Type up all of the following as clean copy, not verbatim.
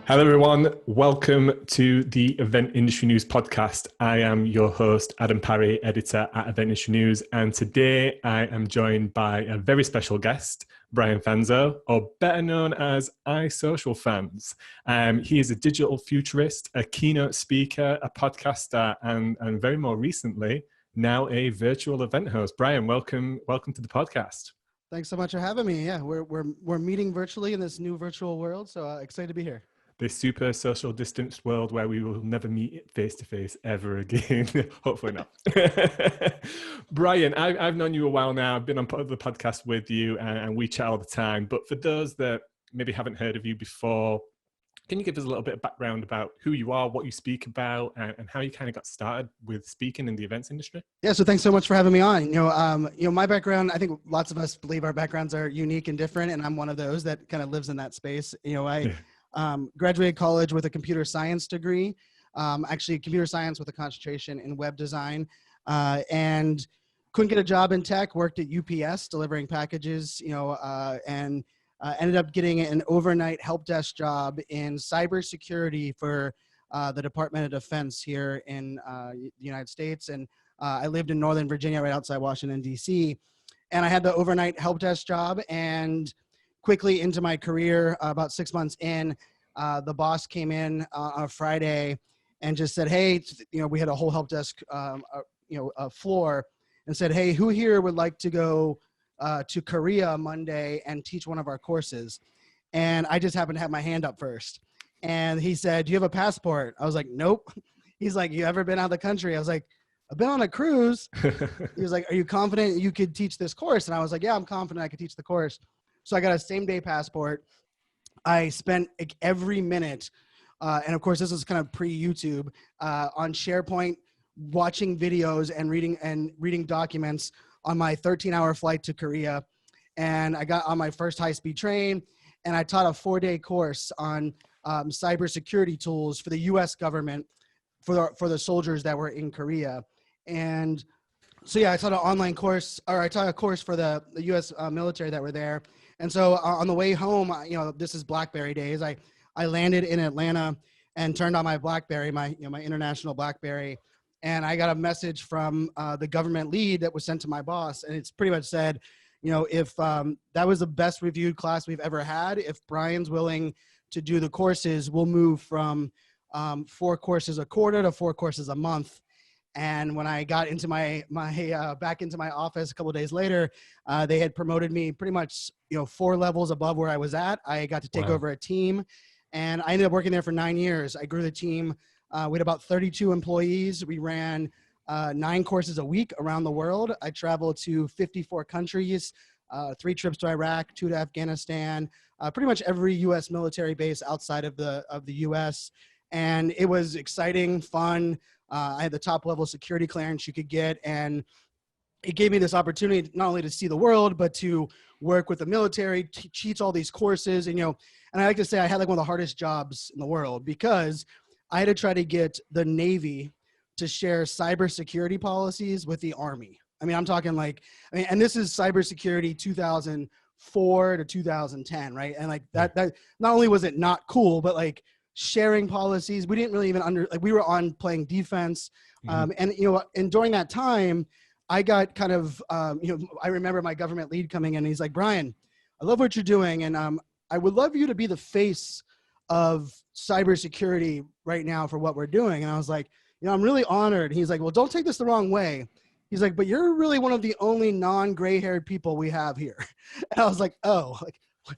Hello, everyone. Welcome to the Event Industry News podcast. I am your host, Adam Parry, editor at Event Industry News. And today I am joined by a very special guest, Brian Fanzo, or better known as iSocialFanz. He is a digital futurist, a keynote speaker, a podcaster, and very more recently, now a virtual event host. Brian, welcome to the podcast. Thanks so much for having me. Yeah, we're meeting virtually in this new virtual world, so excited to be here. This super social distanced world where we will never meet face to face ever again. Hopefully not. Brian, I've known you a while now. I've been on the podcast with you and we chat all the time. But for those that maybe haven't heard of you before, can you give us a little bit of background about who you are, what you speak about, and how you kind of got started with speaking in the events industry? Yeah, so thanks so much for having me on. My background, I think lots of us believe our backgrounds are unique and different, and I'm one of those that kind of lives in that space. Graduated college with a computer science degree, actually computer science with a concentration in web design, and couldn't get a job in tech, worked at UPS delivering packages, and ended up getting an overnight help desk job in cybersecurity for the Department of Defense here in the United States. And I lived in Northern Virginia, right outside Washington, D.C. And I had the overnight help desk job, and quickly into my career, about 6 months in, the boss came in on a Friday and just said, hey, we had a whole help desk, floor, and said, hey, who here would like to go to Korea Monday and teach one of our courses? And I just happened to have my hand up first. And he said, do you have a passport? I was like, nope. He's like, you ever been out of the country? I was like, I've been on a cruise. He was like, are you confident you could teach this course? And I was like, yeah, I'm confident I could teach the course. So I got a same-day passport. I spent every minute, and of course this is kind of pre-YouTube, on SharePoint, watching videos and reading documents on my 13-hour flight to Korea. And I got on my first high-speed train, and I taught a 4-day course on cybersecurity tools for the U.S. government for the soldiers that were in Korea. And so yeah, I taught an online course, or I taught a course for the U.S. Military that were there. And so on the way home, this is BlackBerry days. I landed in Atlanta and turned on my BlackBerry, my international BlackBerry, and I got a message from the government lead that was sent to my boss, and it's pretty much said, if that was the best reviewed class we've ever had, if Brian's willing to do the courses, we'll move from 4 courses a quarter to 4 courses a month. And when I got into back into my office a couple of days later, they had promoted me pretty much 4 levels above where I was at. I got to take over a team, and I ended up working there for 9 years. I grew the team. We had about 32 employees. We ran 9 courses a week around the world. I traveled to 54 countries, 3 trips to Iraq, 2 to Afghanistan, pretty much every U.S. military base outside of the U.S. And it was exciting, fun. I had the top level security clearance you could get, and it gave me this opportunity not only to see the world, but to work with the military, teach all these courses. And, and I like to say I had like one of the hardest jobs in the world, because I had to try to get the Navy to share cybersecurity policies with the Army. I mean, I'm talking and this is cybersecurity 2004 to 2010, right? And that not only was it not cool, but sharing policies. We didn't really even we were on playing defense. And during that time, I got kind of, I remember my government lead coming in, and he's like, Brian, I love what you're doing. And I would love you to be the face of cybersecurity right now for what we're doing. And I was like, I'm really honored. And he's like, well, don't take this the wrong way. He's like, but you're really one of the only non-gray haired people we have here. And I was like, oh,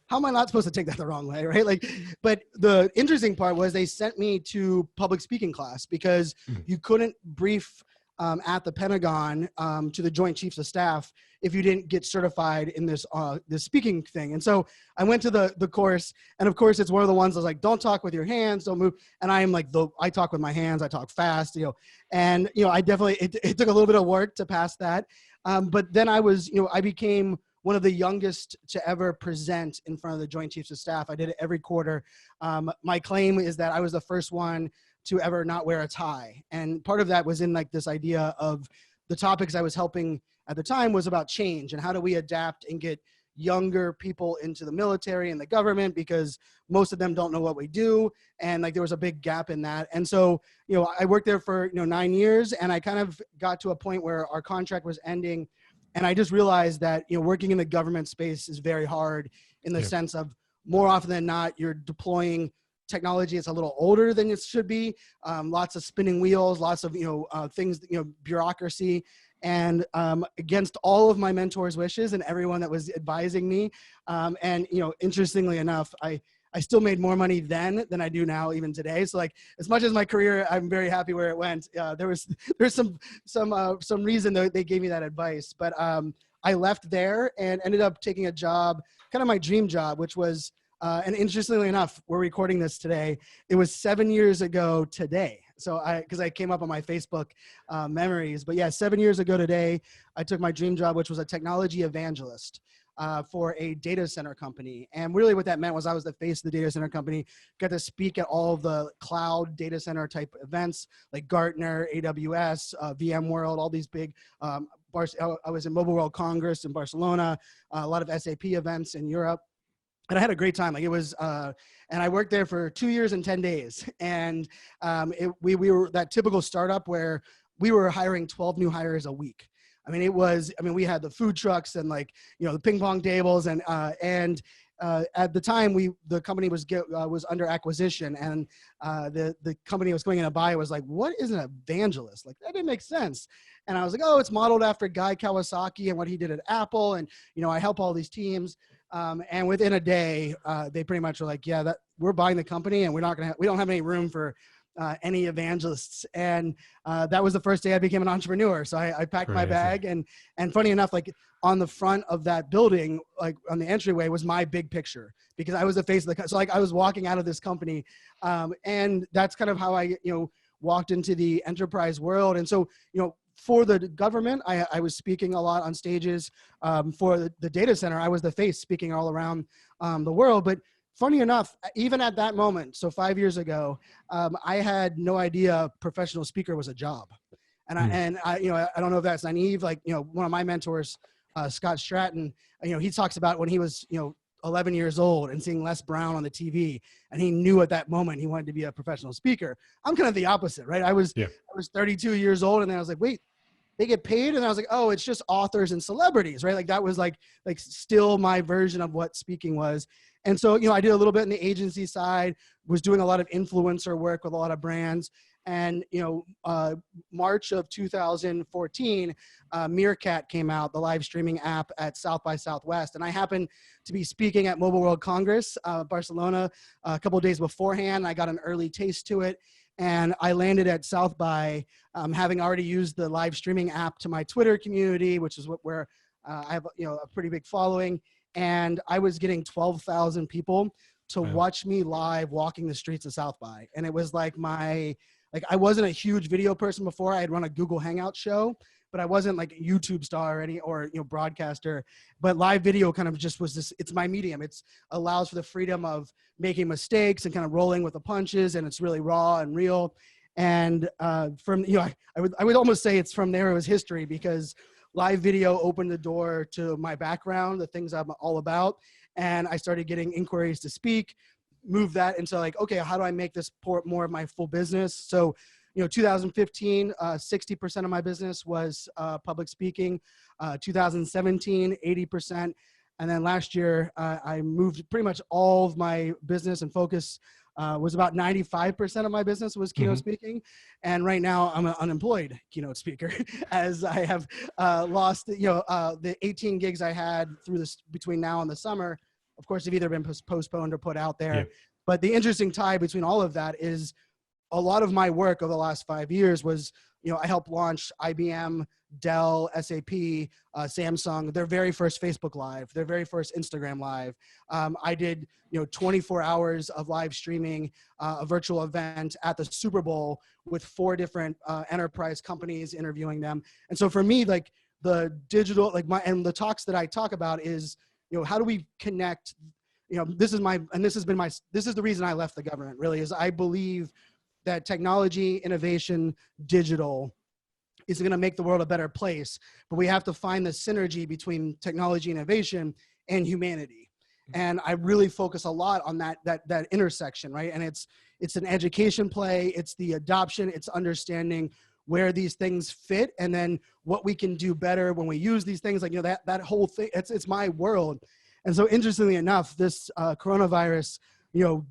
how am I not supposed to take that the wrong way, right? But the interesting part was they sent me to public speaking class, because you couldn't brief at the Pentagon to the Joint Chiefs of Staff if you didn't get certified in this speaking thing. And so I went to the course, and of course it's one of the ones I was like, don't talk with your hands, don't move. And I am I talk with my hands, I talk fast, and I definitely, it took a little bit of work to pass that. But then I became one of the youngest to ever present in front of the Joint Chiefs of Staff. I did it every quarter. My claim is that I was the first one to ever not wear a tie. And part of that was in this idea of the topics I was helping at the time was about change and how do we adapt and get younger people into the military and the government because most of them don't know what we do. And like there was a big gap in that. And so, I worked there for 9 years, and I kind of got to a point where our contract was ending. And I just realized that, working in the government space is very hard in the sense of more often than not, you're deploying technology that's a little older than it should be. Lots of spinning wheels, lots of, things, bureaucracy. And against all of my mentors' wishes and everyone that was advising me. And, interestingly enough, I still made more money then than I do now, even today. So like, as much as my career, I'm very happy where it went. There's some reason that they gave me that advice, but I left there and ended up taking a job, kind of my dream job, which was, and interestingly enough, we're recording this today. It was 7 years ago today. So because I came up on my Facebook memories, but yeah, 7 years ago today, I took my dream job, which was a technology evangelist for a data center company. And really what that meant was I was the face of the data center company, got to speak at all of the cloud data center type events like Gartner, AWS, VMworld, all these big, I was in Mobile World Congress in Barcelona, a lot of SAP events in Europe. And I had a great time. Like it was, and I worked there for 2 years and 10 days. And we were that typical startup where we were hiring 12 new hires a week. We had the food trucks and like, the ping pong tables and at the time the company was under acquisition, and the company was going in to buy was like, what is an evangelist? Like that didn't make sense. And I was like, oh, it's modeled after Guy Kawasaki and what he did at Apple. And, I help all these teams. And within a day, they pretty much were like, yeah, that we're buying the company and we don't have any room for any evangelists. And that was the first day I became an entrepreneur. So I packed my bag, and funny enough, like on the front of that building, like on the entryway was my big picture because I was the face of the, so like I was walking out of this company. And that's kind of how I, walked into the enterprise world. And so, for the government, I was speaking a lot on stages. For the data center, I was the face speaking all around the world. But funny enough, even at that moment, so 5 years ago, I had no idea professional speaker was a job. And I don't know if that's naive. Like, one of my mentors, Scott Stratton, he talks about when he was, 11 years old and seeing Les Brown on the TV, and he knew at that moment he wanted to be a professional speaker. I'm kind of the opposite, right? I was 32 years old, and then I was like, wait, they get paid? And I was like, oh, it's just authors and celebrities, right? Like that was like still my version of what speaking was. And so, I did a little bit in the agency side, was doing a lot of influencer work with a lot of brands. And, March of 2014, Meerkat came out, the live streaming app at South by Southwest. And I happened to be speaking at Mobile World Congress, Barcelona, a couple of days beforehand. I got an early taste to it. And I landed at South by having already used the live streaming app to my Twitter community, which is where I have a pretty big following. And I was getting 12,000 people to watch me live walking the streets of South by. And it was like I wasn't a huge video person before. I had run a Google Hangout show, but I wasn't like a YouTube star or broadcaster. But live video kind of just was this, it's my medium. It's allows for the freedom of making mistakes and kind of rolling with the punches, and it's really raw and real. And I would almost say it's from there it was history, because live video opened the door to my background, the things I'm all about. And I started getting inquiries to speak, move that into like, okay, how do I make this more of my full business? So, 2015, 60% of my business was public speaking. 2017, 80%. And then last year, I moved pretty much all of my business and focus was about 95% of my business was keynote speaking. And right now I'm an unemployed keynote speaker as I have lost, the 18 gigs I had through this between now and the summer, of course, have either been postponed or put out there. Yeah. But the interesting tie between all of that is a lot of my work over the last 5 years was, I helped launch IBM, Dell, SAP, Samsung, their very first Facebook Live, their very first Instagram Live. I did, 24 hours of live streaming, a virtual event at the Super Bowl with 4 different enterprise companies interviewing them. And so for me, like the digital, and the talks that I talk about is, how do we connect? This is the reason I left the government, really, is I believe that technology, innovation, digital is going to make the world a better place. But we have to find the synergy between technology and innovation and humanity. And I really focus a lot on that intersection, right? And it's an education play, it's the adoption, it's understanding where these things fit, and then what we can do better when we use these things. Like, that whole thing, it's my world. And so interestingly enough, this coronavirus,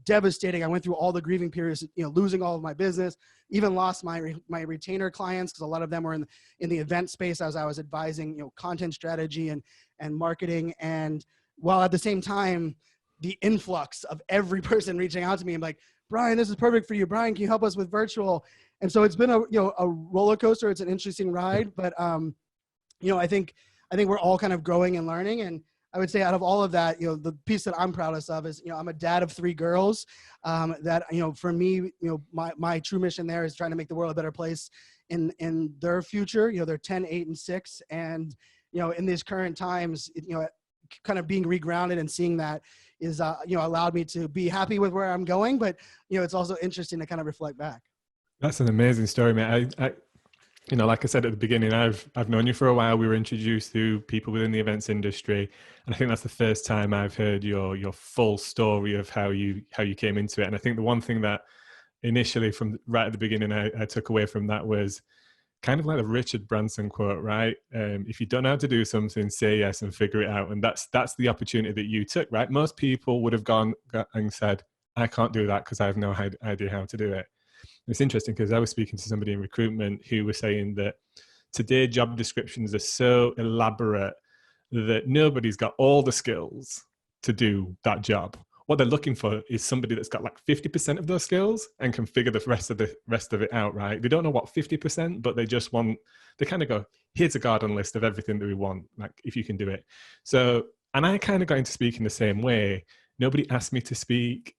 devastating. I went through all the grieving periods, losing all of my business, even lost my retainer clients, because a lot of them were in the event space as I was advising, content strategy and marketing. And while at the same time, the influx of every person reaching out to me, I'm like, Brian, this is perfect for you. Brian, can you help us with virtual? And so it's been a roller coaster. It's an interesting ride, but I think we're all kind of growing and learning. And I would say out of all of that, the piece that I'm proudest of is, I'm a dad of 3 girls, that, for me, my true mission there is trying to make the world a better place in their future. They're 10, 8, and 6. And, in these current times, kind of being regrounded and seeing that is, allowed me to be happy with where I'm going. But, it's also interesting to kind of reflect back. That's an amazing story, mate. I like I said at the beginning, I've known you for a while. We were introduced through people within the events industry, and I think that's the first time I've heard your full story of how you came into it. And I think the one thing that initially, from right at the beginning, I took away from that was kind of like the Richard Branson quote, right? If you don't know how to do something, say yes and figure it out. And that's the opportunity that you took, right? Most people would have gone and said, I can't do that because I have no idea how to do it. It's interesting because I was speaking to somebody in recruitment who was saying that today job descriptions are so elaborate that nobody's got all the skills to do that job. What they're looking for is somebody that's got like 50% of those skills and can figure the rest of it out, right? They don't know what 50%, but they kind of go, here's a garden list of everything that we want, like if you can do it. So, and I kind of got into speaking the same way. Nobody asked me to speak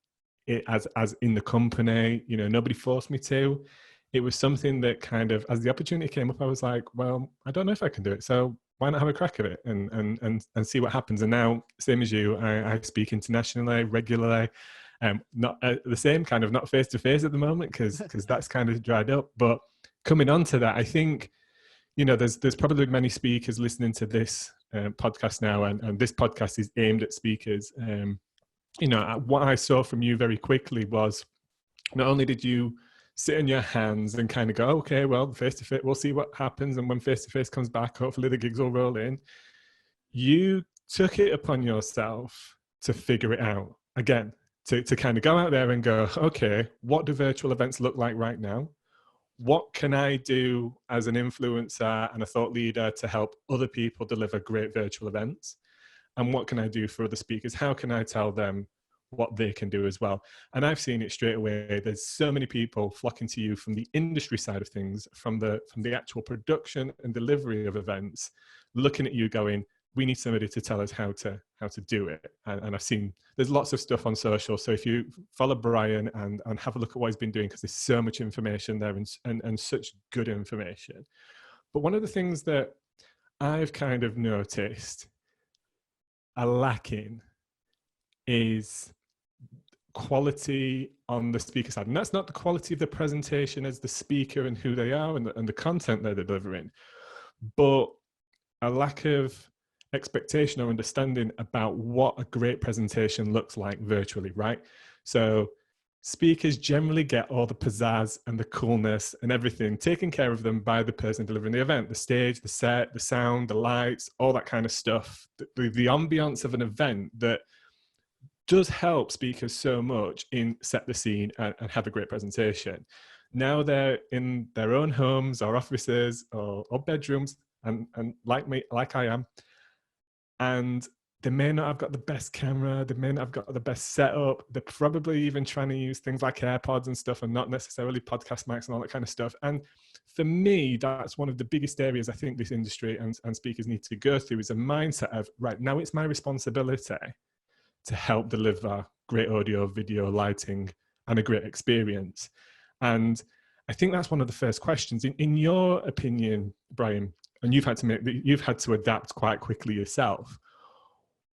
as in the company, nobody forced me to. It was something that kind of, as the opportunity came up, I was like, well, I don't know if I can do it. So why not have a crack at it and see what happens? And now, same as you, I speak internationally, regularly, not the same kind of, not face to face at the moment, because that's kind of dried up. But coming on to that, I think, there's probably many speakers listening to this podcast now, and this podcast is aimed at speakers. What I saw from you very quickly was not only did you sit on your hands and kind of go, okay, well, face-to-face, we'll see what happens. And when face-to-face comes back, hopefully the gigs will roll in. You took it upon yourself to figure it out. Again, to kind of go out there and go, okay, what do virtual events look like right now? What can I do as an influencer and a thought leader to help other people deliver great virtual events? And what can I do for other speakers? How can I tell them what they can do as well? And I've seen it straight away. There's so many people flocking to you from the industry side of things, from the actual production and delivery of events, looking at you going, we need somebody to tell us how to do it. And I've seen there's lots of stuff on social. So if you follow Brian and have a look at what he's been doing, because there's so much information there and such good information. But one of the things that I've kind of noticed are lacking is quality on the speaker side. And that's not the quality of the presentation as the speaker and who they are and the content they're delivering, but a lack of expectation or understanding about what a great presentation looks like virtually, right? So speakers generally get all the pizzazz and the coolness and everything taken care of them by the person delivering the event, the stage, the set, the sound, the lights, all that kind of stuff. The ambience of an event that does help speakers so much in set the scene and have a great presentation. Now they're in their own homes or offices or bedrooms and like I am, and they may not have got the best camera, they may not have got the best setup, they're probably even trying to use things like AirPods and stuff and not necessarily podcast mics and all that kind of stuff. And for me, that's one of the biggest areas I think this industry and speakers need to go through, is a mindset of, right, now it's my responsibility to help deliver great audio, video, lighting, and a great experience. And I think that's one of the first questions. In your opinion, Brian, and you've had to adapt quite quickly yourself,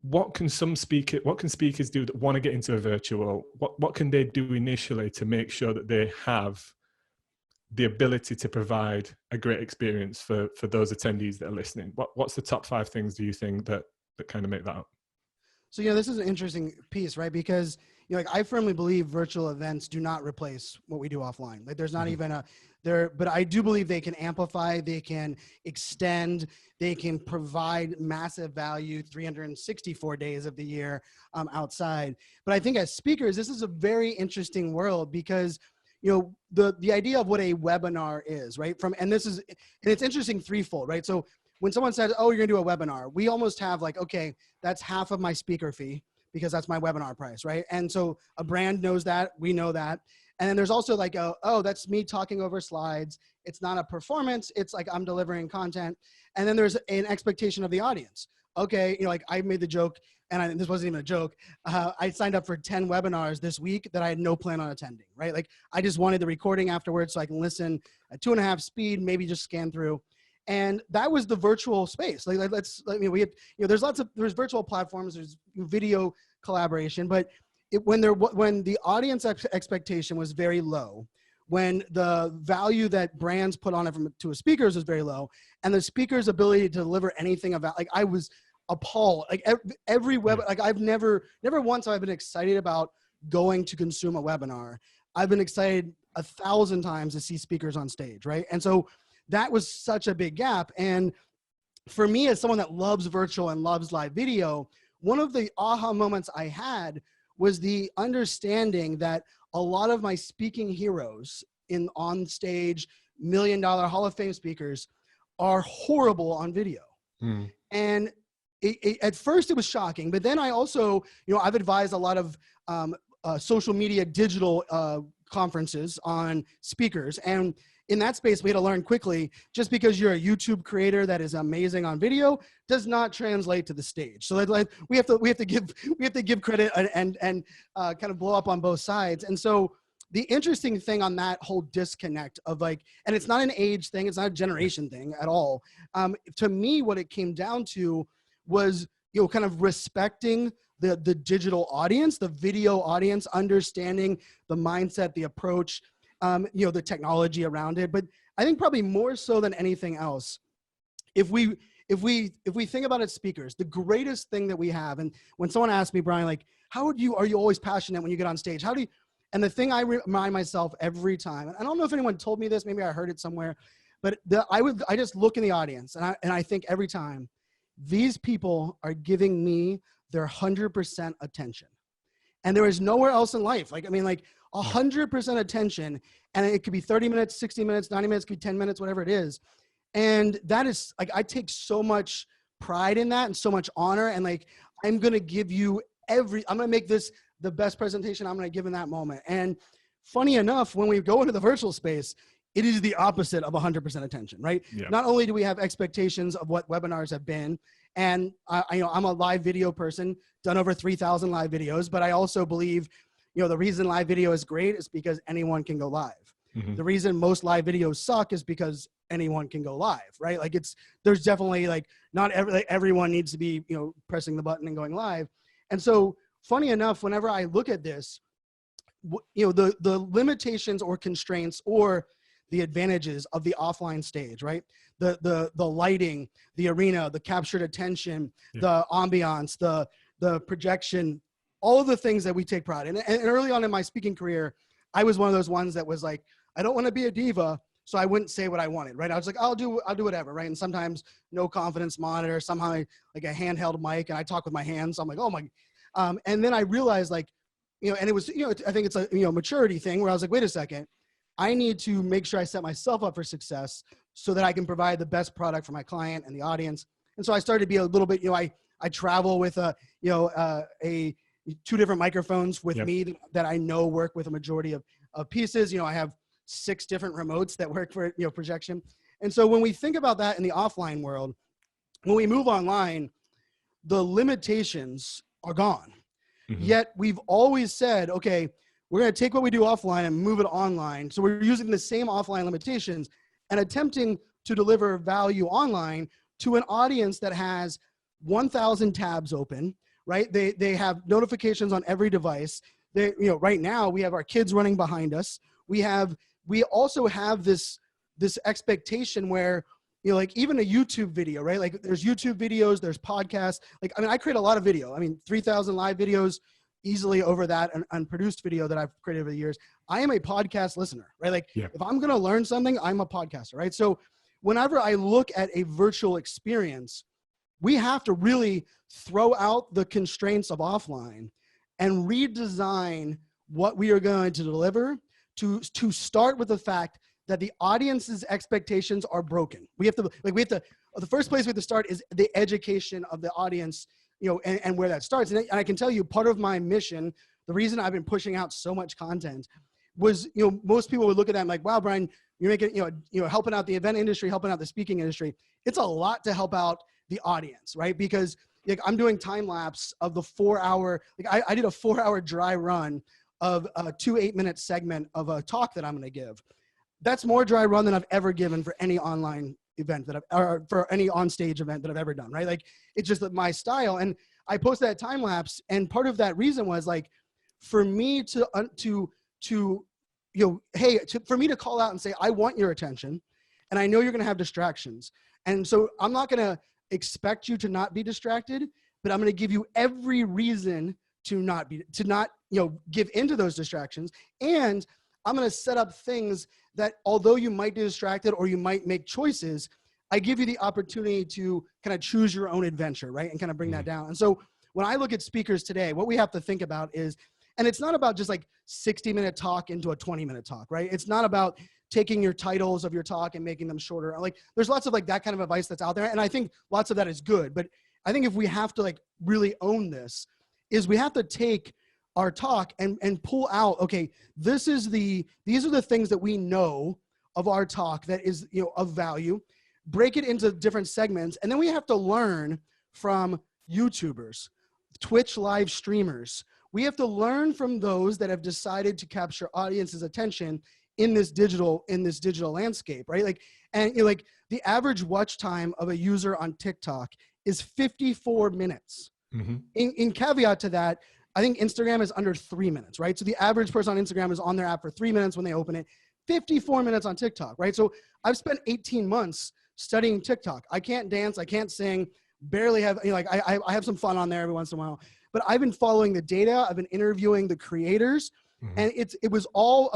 what can speakers do that want to get into a virtual? What can they do initially to make sure that they have the ability to provide a great experience for those attendees that are listening? What's the top 5 things do you think that kind of make that up? So, this is an interesting piece, right? Because, like I firmly believe virtual events do not replace what we do offline. Like there's not even but I do believe they can amplify, they can extend, they can provide massive value 364 days of the year outside. But I think as speakers, this is a very interesting world because the idea of what a webinar is, right? And it's interesting threefold, right? So when someone says, oh, you're gonna do a webinar, we almost have like, okay, that's half of my speaker fee because that's my webinar price, right? And so a brand knows that, we know that. And then there's also like, oh, that's me talking over slides. It's not a performance, it's like I'm delivering content. And then there's an expectation of the audience. Okay, like I made the joke, and this wasn't even a joke. I signed up for 10 webinars this week that I had no plan on attending, right? Like I just wanted the recording afterwards so I can listen at 2.5 speed, maybe just scan through. And that was the virtual space. Like there's virtual platforms, there's video collaboration, but when the audience expectation was very low, when the value that brands put on it to speakers was very low, and the speaker's ability to deliver anything about, like I was appalled. Like every web, like I've never once have I been excited about going to consume a webinar. I've been excited 1,000 times to see speakers on stage, right? And so that was such a big gap. And for me, as someone that loves virtual and loves live video, one of the aha moments I had was the understanding that a lot of my speaking heroes on stage, $1 million Hall of Fame speakers are horrible on video. And at first it was shocking, but then I also, I've advised a lot of social media digital conferences on speakers. And in that space, we had to learn quickly, just because you're a YouTube creator that is amazing on video does not translate to the stage. So we have to give credit and kind of blow up on both sides. And so the interesting thing on that whole disconnect of like, and it's not an age thing, it's not a generation thing at all. To me, what it came down to was, kind of respecting the digital audience, the video audience, understanding the mindset, the approach, the technology around it. But I think probably more so than anything else, if we think about it, speakers, the greatest thing that we have, and when someone asks me, Brian, like, are you always passionate when you get on stage? And the thing I remind myself every time, and I don't know if anyone told me this, maybe I heard it somewhere, but I just look in the audience and I think every time, these people are giving me their 100% attention. And there is nowhere else in life. Like, 100% attention, and it could be 30 minutes, 60 minutes, 90 minutes, could be 10 minutes, whatever it is. And that is like, I take so much pride in that and so much honor. And like, I'm going to give you I'm going to make this the best presentation I'm going to give in that moment. And funny enough, when we go into the virtual space, it is the opposite of 100% attention, right? Yeah. Not only do we have expectations of what webinars have been, and I'm a live video person, done over 3,000 live videos, but I also believe, the reason live video is great is because anyone can go live. Mm-hmm. The reason most live videos suck is because anyone can go live, right? Like there's definitely like, not everyone needs to be, pressing the button and going live. And so funny enough, whenever I look at this, the limitations or constraints or the advantages of the offline stage, right? The lighting, the arena, the captured attention, the ambiance, the projection, all of the things that we take pride in. And early on in my speaking career, I was one of those ones that was like, I don't want to be a diva, so I wouldn't say what I wanted, right? I was like, I'll do whatever, right? And sometimes no confidence monitor, somehow like a handheld mic, and I talk with my hands. So I'm like, oh my, and then I realized like, and it was, I think it's a, maturity thing where I was like, wait a second, I need to make sure I set myself up for success so that I can provide the best product for my client and the audience. And so I started to be a little bit, I travel with two different microphones with me that I know work with a majority of pieces. I have 6 different remotes that work for, projection. And so when we think about that in the offline world, when we move online, the limitations are gone. Mm-hmm. Yet we've always said, okay, we're going to take what we do offline and move it online. So we're using the same offline limitations and attempting to deliver value online to an audience that has 1,000 tabs open, right? They have notifications on every device. Right now we have our kids running behind us. We also have this expectation where like even a YouTube video, right? Like there's YouTube videos, there's podcasts. Like, I mean, I create a lot of video. I mean, 3,000 live videos, easily over that, and unproduced video that I've created over the years. I am a podcast listener, right? Like if I'm going to learn something, I'm a podcaster, right? So whenever I look at a virtual experience, we have to really throw out the constraints of offline and redesign what we are going to deliver to start with the fact that the audience's expectations are broken. The first place we have to start is the education of the audience, and where that starts. And I can tell you, part of my mission, the reason I've been pushing out so much content was, most people would look at that and like, wow, Brian, you're making, helping out the event industry, helping out the speaking industry. It's a lot to help out the audience, right? Because like I'm doing time lapse of the 4-hour, like I did a 4-hour dry run of a 2 8-minute segment of a talk that I'm going to give. That's more dry run than I've ever given for any online event or for any on-stage event that I've ever done, right? Like it's just my style. And I posted that time lapse, and part of that reason was like, for me for me to call out and say, I want your attention, and I know you're going to have distractions. And so I'm not going to expect you to not be distracted, but I'm going to give you every reason to not give into those distractions. And I'm going to set up things that, although you might be distracted or you might make choices, I give you the opportunity to kind of choose your own adventure, right? And kind of bring that down. And so when I look at speakers today, what we have to think about is, and it's not about just like 60-minute talk into a 20-minute talk, right? It's not about taking your titles of your talk and making them shorter. Like there's lots of like that kind of advice that's out there. And I think lots of that is good. But I think if we have to like really own this, is we have to take our talk and pull out, okay, these are the things that we know of our talk that is, of value, break it into different segments. And then we have to learn from YouTubers, Twitch live streamers. We have to learn from those that have decided to capture audience's attention in this digital landscape, right? Like, and like the average watch time of a user on TikTok is 54 minutes. Mm-hmm. In caveat to that, I think Instagram is under 3 minutes, right? So the average person on Instagram is on their app for 3 minutes when they open it, 54 minutes on TikTok, right? So I've spent 18 months studying TikTok. I can't dance, I can't sing, barely have, I have some fun on there every once in a while, but I've been following the data, I've been interviewing the creators, mm-hmm. and it was all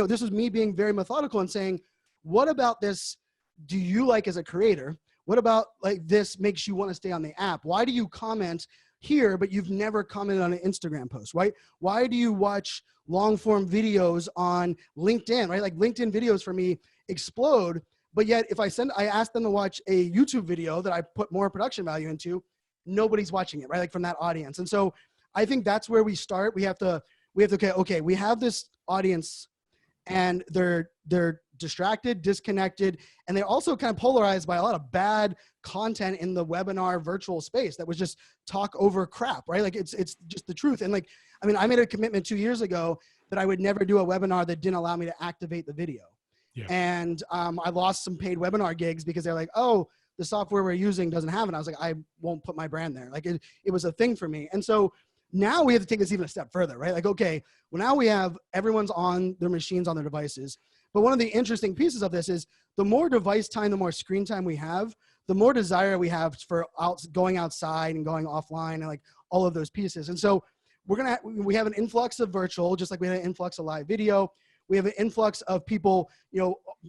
this was me being very methodical and saying, what about this do you like as a creator? What about like this makes you want to stay on the app? Why do you comment here, but you've never commented on an Instagram post, right? Why do you watch long form videos on LinkedIn, right? Like LinkedIn videos for me explode, but yet if I ask them to watch a YouTube video that I put more production value into, nobody's watching it, right? Like from that audience. And so I think that's where we start. We have to, okay, we have this audience and they're distracted, disconnected, and they're also kind of polarized by a lot of bad content in the webinar virtual space that was just talk over crap, right? Like it's just the truth. And like, I mean, I made a commitment 2 years ago that I would never do a webinar that didn't allow me to activate the video. Yeah. And I lost some paid webinar gigs because they're like, oh, the software we're using doesn't have it. I was like, I won't put my brand there. Like it was a thing for me. And so now we have to take this even a step further, right? Like, okay, well now we have everyone's on their machines, on their devices. But one of the interesting pieces of this is the more device time, the more screen time we have, the more desire we have for going outside and going offline and like all of those pieces. And so we have an influx of virtual, just like we had an influx of live video. We have an influx of people,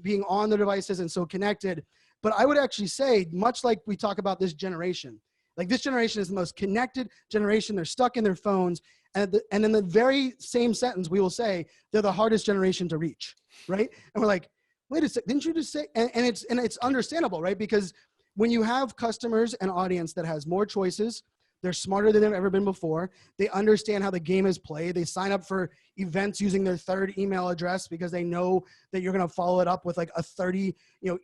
being on their devices and so connected. But I would actually say, much like we talk about this generation, like this generation is the most connected generation. They're stuck in their phones. And in the very same sentence, we will say they're the hardest generation to reach, right? And we're like, wait a second, didn't you just say? And it's understandable, right? Because when you have customers and audience that has more choices, they're smarter than they've ever been before. They understand how the game is played. They sign up for events using their third email address because they know that you're going to follow it up with like a 30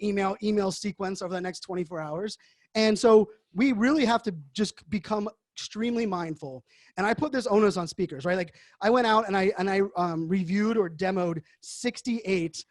email sequence over the next 24 hours. And so we really have to just become extremely mindful. And I put this onus on speakers, right? Like I went out and I reviewed or demoed 68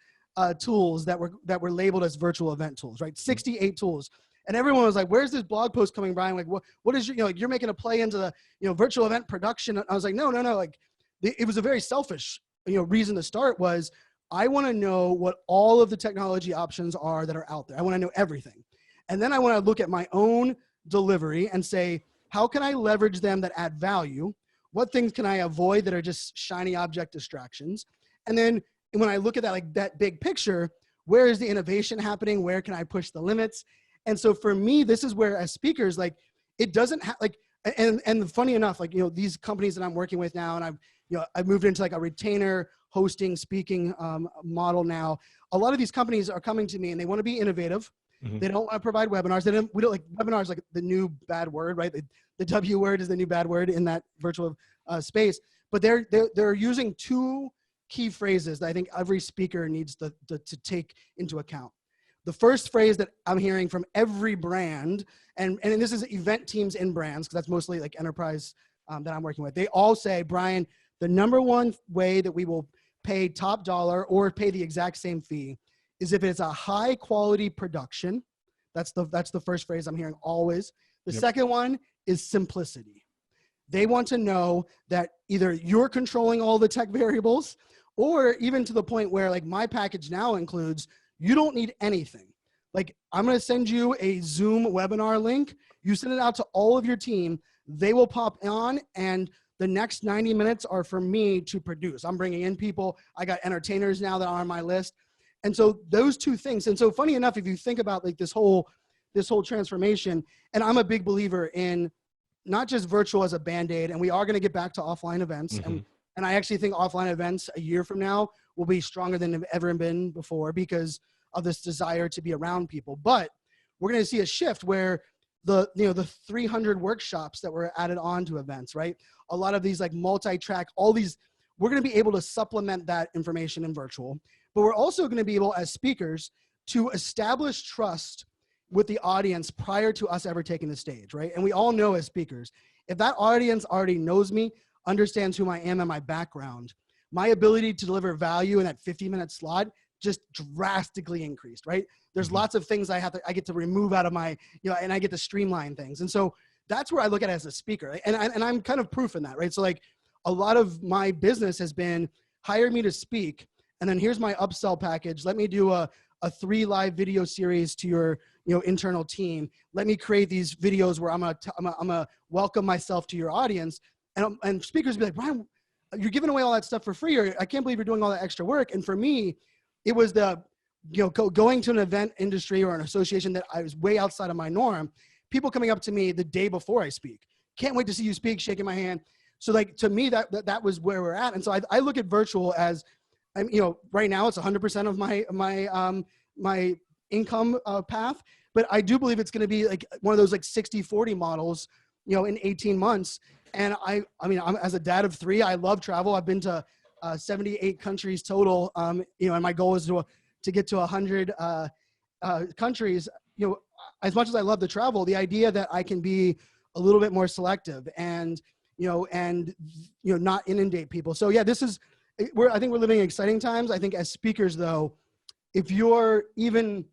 tools that were labeled as virtual event tools, right? 68 tools. And everyone was like, where's this blog post coming, Brian? Like, what is your, like, you're making a play into the, virtual event production. I was like, no. Like it was a very selfish, reason to start was I want to know what all of the technology options are that are out there. I want to know everything. And then I want to look at my own delivery and say, how can I leverage them that add value? What things can I avoid that are just shiny object distractions? And then when I look at that, like that big picture, where is the innovation happening? Where can I push the limits? And so for me, this is where as speakers, like it doesn't have like, and funny enough, like, these companies that I'm working with now, and I've moved into like a retainer hosting, speaking model now. A lot of these companies are coming to me and they want to be innovative. Mm-hmm. They don't want to provide webinars. We don't like webinars, like the new bad word, right? The W word is the new bad word in that virtual space. But they're using two key phrases that I think every speaker needs to take into account. The first phrase that I'm hearing from every brand, and this is event teams in brands, because that's mostly like enterprise that I'm working with. They all say, Brian, the number one way that we will pay top dollar or pay the exact same fee is if it's a high quality production. That's the first phrase I'm hearing always. The second one is simplicity. They want to know that either you're controlling all the tech variables, or even to the point where like my package now includes, you don't need anything. Like I'm going to send you a Zoom webinar link. You send it out to all of your team. They will pop on, and the next 90 minutes are for me to produce. I'm bringing in people. I got entertainers now that are on my list. And so those two things. And so funny enough, if you think about like this whole transformation, and I'm a big believer in not just virtual as a Band-Aid, and we are going to get back to offline events. Mm-hmm. And I actually think offline events a year from now will be stronger than they've ever been before because of this desire to be around people. But we're going to see a shift where the 300 workshops that were added on to events, right? A lot of these like multi-track, all these, we're going to be able to supplement that information in virtual. But we're also going to be able, as speakers, to establish trust with the audience prior to us ever taking the stage, right? And we all know as speakers, if that audience already knows me, understands who I am and my background, my ability to deliver value in that 50-minute slot just drastically increased, right? There's lots of things I get to remove out of my, and I get to streamline things. And so that's where I look at it as a speaker. Right? And I'm kind of proof in that, right? So like a lot of my business has been hire me to speak, and then here's my upsell package. Let me do a 3 live video series to your internal team. Let me create these videos where I'm gonna welcome myself to your audience. And speakers be like, Brian, you're giving away all that stuff for free, or I can't believe you're doing all that extra work. And for me, it was going to an event industry or an association that I was way outside of my norm. People coming up to me the day before I speak. Can't wait to see you speak, shaking my hand. So like, to me, that was where we're at. And so I look at virtual as, right now it's 100% of my income path, but I do believe it's going to be like one of those like 60-40 models, in 18 months. And I'm as a dad of 3, I love travel. I've been to 78 countries total, and my goal is to get to 100 countries. As much as I love to travel, the idea that I can be a little bit more selective and not inundate people. So yeah, I think we're living in exciting times. I think as speakers though, if you're even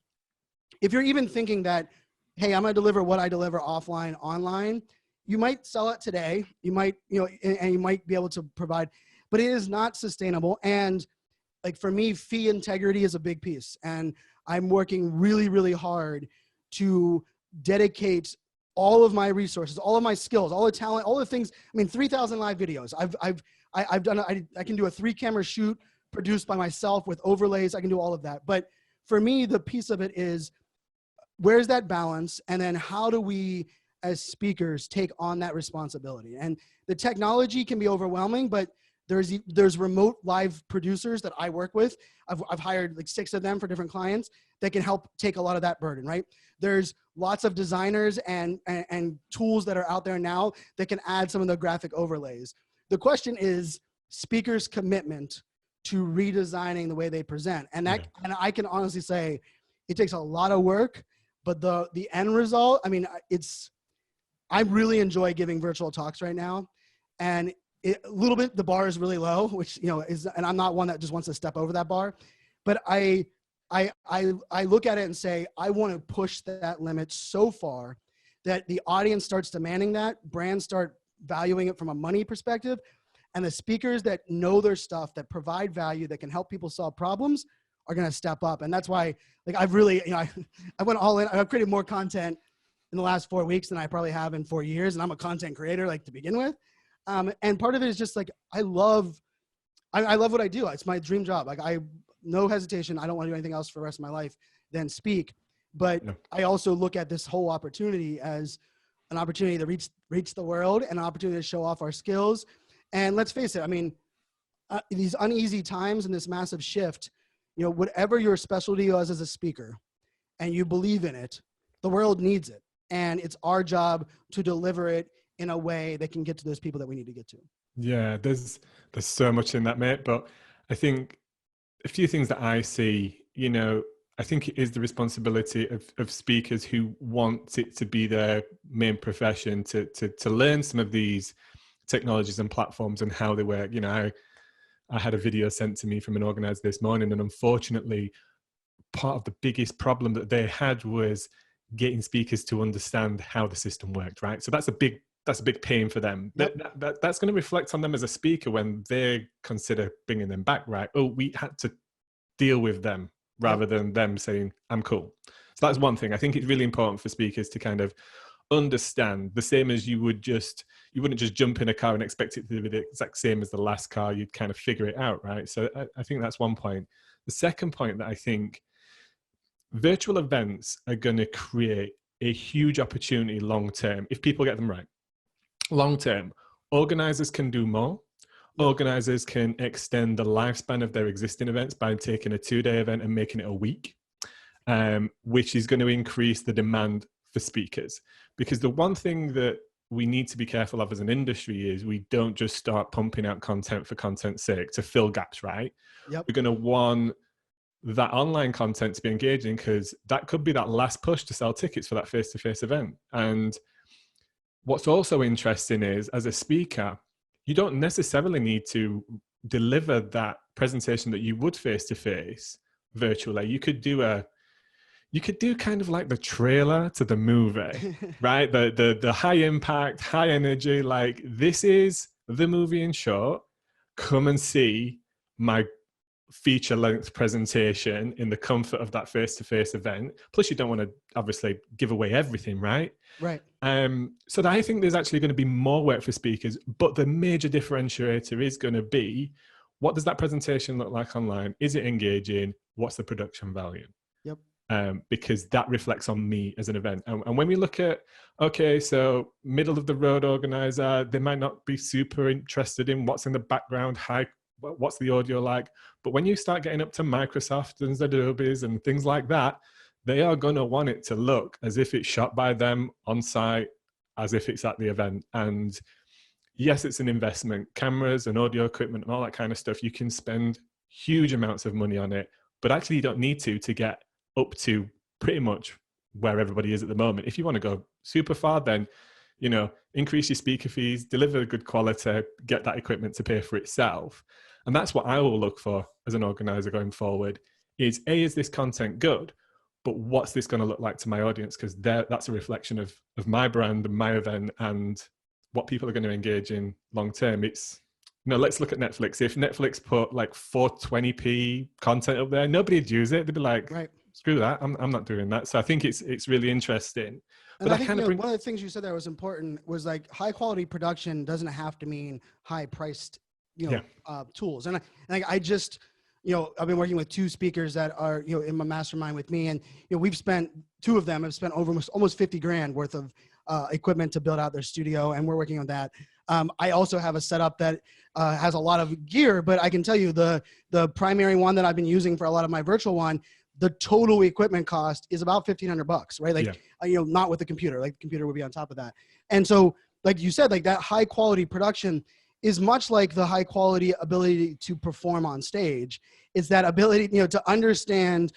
thinking that, hey, I'm going to deliver what I deliver offline, online, you might sell it today. You might, and you might be able to provide, but it is not sustainable. And like for me, fee integrity is a big piece. And I'm working really, really hard to dedicate all of my resources, all of my skills, all the talent, all the things. 3,000 live videos. I've done, I can do a 3-camera shoot produced by myself with overlays. I can do all of that. But for me, the piece of it is, where's that balance? And then how do we, as speakers, take on that responsibility? And the technology can be overwhelming, but there's remote live producers that I work with. I've hired like 6 of them for different clients that can help take a lot of that burden, right? There's lots of designers and tools that are out there now that can add some of the graphic overlays. The question is speakers' commitment to redesigning the way they present. And that, and I can honestly say it takes a lot of work, but the end result, I really enjoy giving virtual talks right now. And a little bit, the bar is really low, which, and I'm not one that just wants to step over that bar, but I look at it and say, I want to push that limit so far that the audience starts demanding that, brands start valuing it from a money perspective. And the speakers that know their stuff, that provide value, that can help people solve problems are going to step up. And that's why, like, I've really, I went all in. I've created more content in the last 4 weeks than I probably have in 4 years. And I'm a content creator, like, to begin with. And part of it is just like, I love what I do. It's my dream job. Like, no hesitation. I don't want to do anything else for the rest of my life than speak. But No. I also look at this whole opportunity as an opportunity to reach the world and an opportunity to show off our skills. And let's face it, I mean, these uneasy times and this massive shift, whatever your specialty is as a speaker and you believe in it, the world needs it. And it's our job to deliver it in a way that can get to those people that we need to get to. Yeah, there's so much in that, mate. But I think a few things that I see, I think it is the responsibility of speakers who want it to be their main profession to learn some of these technologies and platforms and how they work. I had a video sent to me from an organizer this morning, and unfortunately, part of the biggest problem that they had was getting speakers to understand how the system worked, right? So that's a big pain for them. Yep. That's going to reflect on them as a speaker when they consider bringing them back, right? Oh, we had to deal with them rather than them saying, I'm cool. So that's one thing. I think it's really important for speakers to kind of understand, the same as you wouldn't just jump in a car and expect it to be the exact same as the last car. You'd kind of figure it out, right? So I think that's one point. The second point that I think virtual events are going to create a huge opportunity long term if people get them right. Long term, organizers can do more. Organizers can extend the lifespan of their existing events by taking a 2-day event and making it a week, which is going to increase the demand for speakers. Because the one thing that we need to be careful of as an industry is we don't just start pumping out content for content's sake to fill gaps, right? Yep. We're going to want that online content to be engaging, because that could be that last push to sell tickets for that face-to-face event. And what's also interesting is, as a speaker, you don't necessarily need to deliver that presentation that you would face-to-face virtually. You could do kind of like the trailer to the movie, right? The high impact, high energy, like, this is the movie in short. Come and see my feature length presentation in the comfort of that face-to-face event. Plus, you don't want to obviously give away everything, right? Right. So I think there's actually going to be more work for speakers, but the major differentiator is going to be, what does that presentation look like online? Is it engaging? What's the production value? Yep. Because that reflects on me as an event. And when we look at, okay, so middle of the road organizer, they might not be super interested in what's in the background, what's the audio like. But when you start getting up to Microsoft and Adobe's and things like that, they are going to want it to look as if it's shot by them on site, as if it's at the event. And yes, it's an investment. Cameras and audio equipment and all that kind of stuff, you can spend huge amounts of money on it, but actually you don't need to get up to pretty much where everybody is at the moment. If you want to go super far, then, increase your speaker fees, deliver good quality, get that equipment to pay for itself. And that's what I will look for as an organizer going forward is, A, is this content good? But what's this going to look like to my audience? Because that's a reflection of my brand and my event and what people are going to engage in long term. It's, let's look at Netflix. If Netflix put like 420p content up there, nobody'd use it. They'd be like, right, screw that. I'm not doing that. So I think it's really interesting. And I think one of the things you said there was important was, like, high quality production doesn't have to mean high priced, tools. And I just, I've been working with 2 speakers that are, in my mastermind with me, and, we've spent, 2 of them have spent over almost 50 grand worth of equipment to build out their studio. And we're working on that. I also have a setup that has a lot of gear, but I can tell you the primary one that I've been using for a lot of my virtual one, the total equipment cost is about $1,500, right? Like, not with the computer, like the computer would be on top of that. And so, like you said, like, that high quality production is much like the high quality ability to perform on stage. It's that ability, to understand,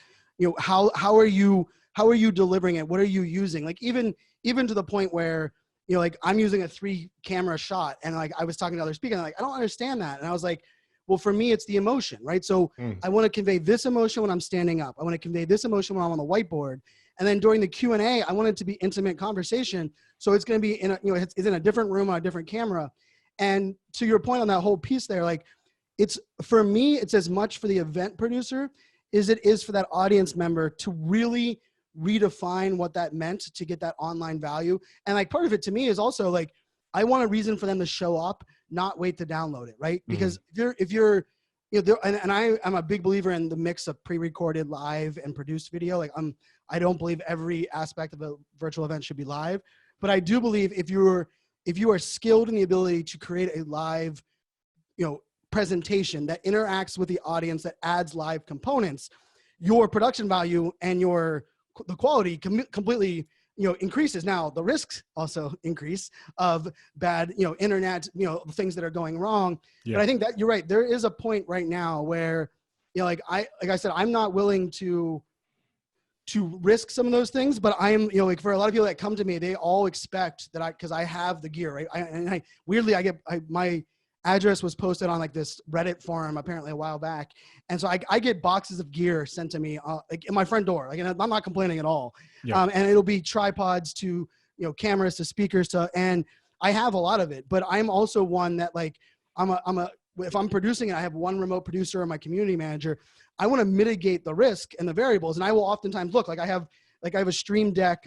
how are you delivering it? What are you using? Like, even to the point where, like, I'm using a 3-camera shot, and, like, I was talking to other speakers, and, like, I don't understand that. And I was like, well, for me, it's the emotion, right? So I want to convey this emotion when I'm standing up. I want to convey this emotion when I'm on the whiteboard. And then during the Q&A, I want it to be intimate conversation. So it's going to be it's in a different room on a different camera. And to your point on that whole piece there, like it's, for me, it's as much for the event producer as it is for that audience member to really redefine what that meant to get that online value. And like part of it to me is also like, I want a reason for them to show up, not wait to download it, right? Because if you're you know, I'm a big believer in the mix of pre-recorded, live, and produced video. Like I don't believe every aspect of a virtual event should be live, but I do believe if you are skilled in the ability to create a live, presentation that interacts with the audience, that adds live components, your production value and the quality completely increases. Now the risks also increase of bad internet things that are going wrong. Yeah. But I think that you're right. There is a point right now where like I said, I'm not willing to risk some of those things, but I am like for a lot of people that come to me, they all expect that because I have the gear, right? Weirdly my address was posted on like this Reddit forum apparently a while back. And so I get boxes of gear sent to me like in my front door. Like, and I'm not complaining at all. Yeah. And it'll be tripods to, cameras to speakers to, and I have a lot of it, but I'm also one that like, if I'm producing it, I have one remote producer or my community manager. I want to mitigate the risk and the variables. And I will oftentimes look like I have a Stream Deck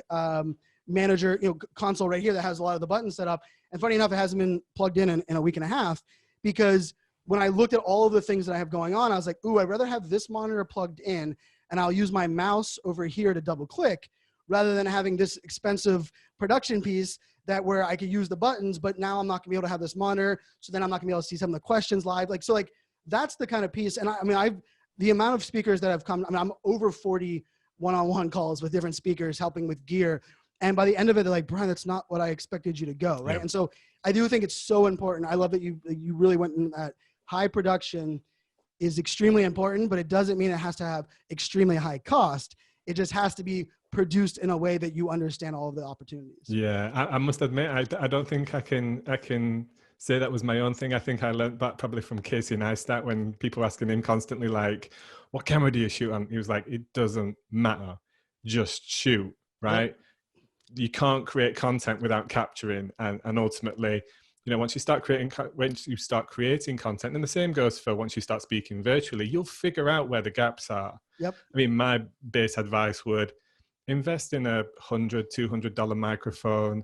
manager, console right here that has a lot of the buttons set up. And funny enough, it hasn't been plugged in a week and a half, because when I looked at all of the things that I have going on, I was like, ooh, I'd rather have this monitor plugged in and I'll use my mouse over here to double click rather than having this expensive production piece where I could use the buttons, but now I'm not gonna be able to have this monitor. So then I'm not gonna be able to see some of the questions live. So that's the kind of piece. And the amount of speakers that have come, I'm over 40 one-on-one calls with different speakers helping with gear. And by the end of it, they're like, Brian, that's not what I expected you to go, right? Yeah. And so I do think it's so important. I love that you really went in that. High production is extremely important, but it doesn't mean it has to have extremely high cost. It just has to be produced in a way that you understand all of the opportunities. Yeah, I must admit, I don't think I can say that was my own thing. I think I learned that probably from Casey Neistat when people were asking him constantly, like, what camera do you shoot on? He was like, it doesn't matter, just shoot, right? Yep. You can't create content without capturing, and ultimately, once you start creating content, and the same goes for once you start speaking virtually, you'll figure out where the gaps are. Yep. I mean, my base advice would invest in a $100, $200 microphone.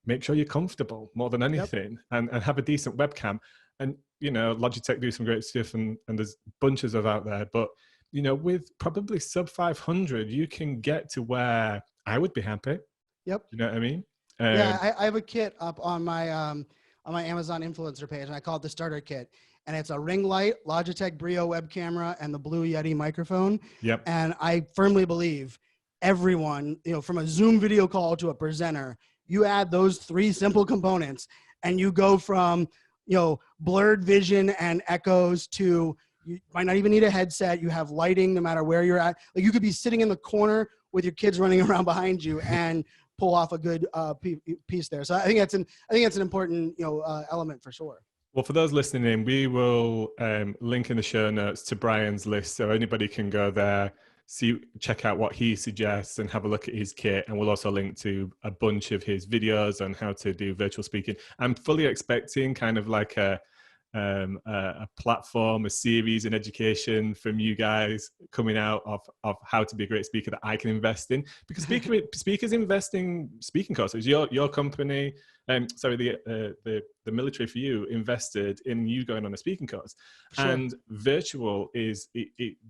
Make sure you're comfortable more than anything, yep. and have a decent webcam. And Logitech do some great stuff, and there's bunches of out there. But with probably sub 500, you can get to where I would be happy. Yep. You know what I mean? Yeah, I have a kit up on my Amazon influencer page, and I call it the starter kit. And it's a ring light, Logitech Brio web camera, and the Blue Yeti microphone. Yep. And I firmly believe everyone, from a Zoom video call to a presenter, you add those three simple components, and you go from, blurred vision and echoes to, you might not even need a headset. You have lighting no matter where you're at. Like, you could be sitting in the corner with your kids running around behind you and pull off a good piece there. So I think that's an important element for sure. Well, for those listening in, we will link in the show notes to Brian's list, so anybody can go there, check out what he suggests, and have a look at his kit. And we'll also link to a bunch of his videos on how to do virtual speaking. I'm fully expecting kind of like a platform, a series in education from you guys coming out of how to be a great speaker that I can invest in, because speakers investing speaking courses. Your company, the military for you invested in you going on a speaking course. Sure. And virtual is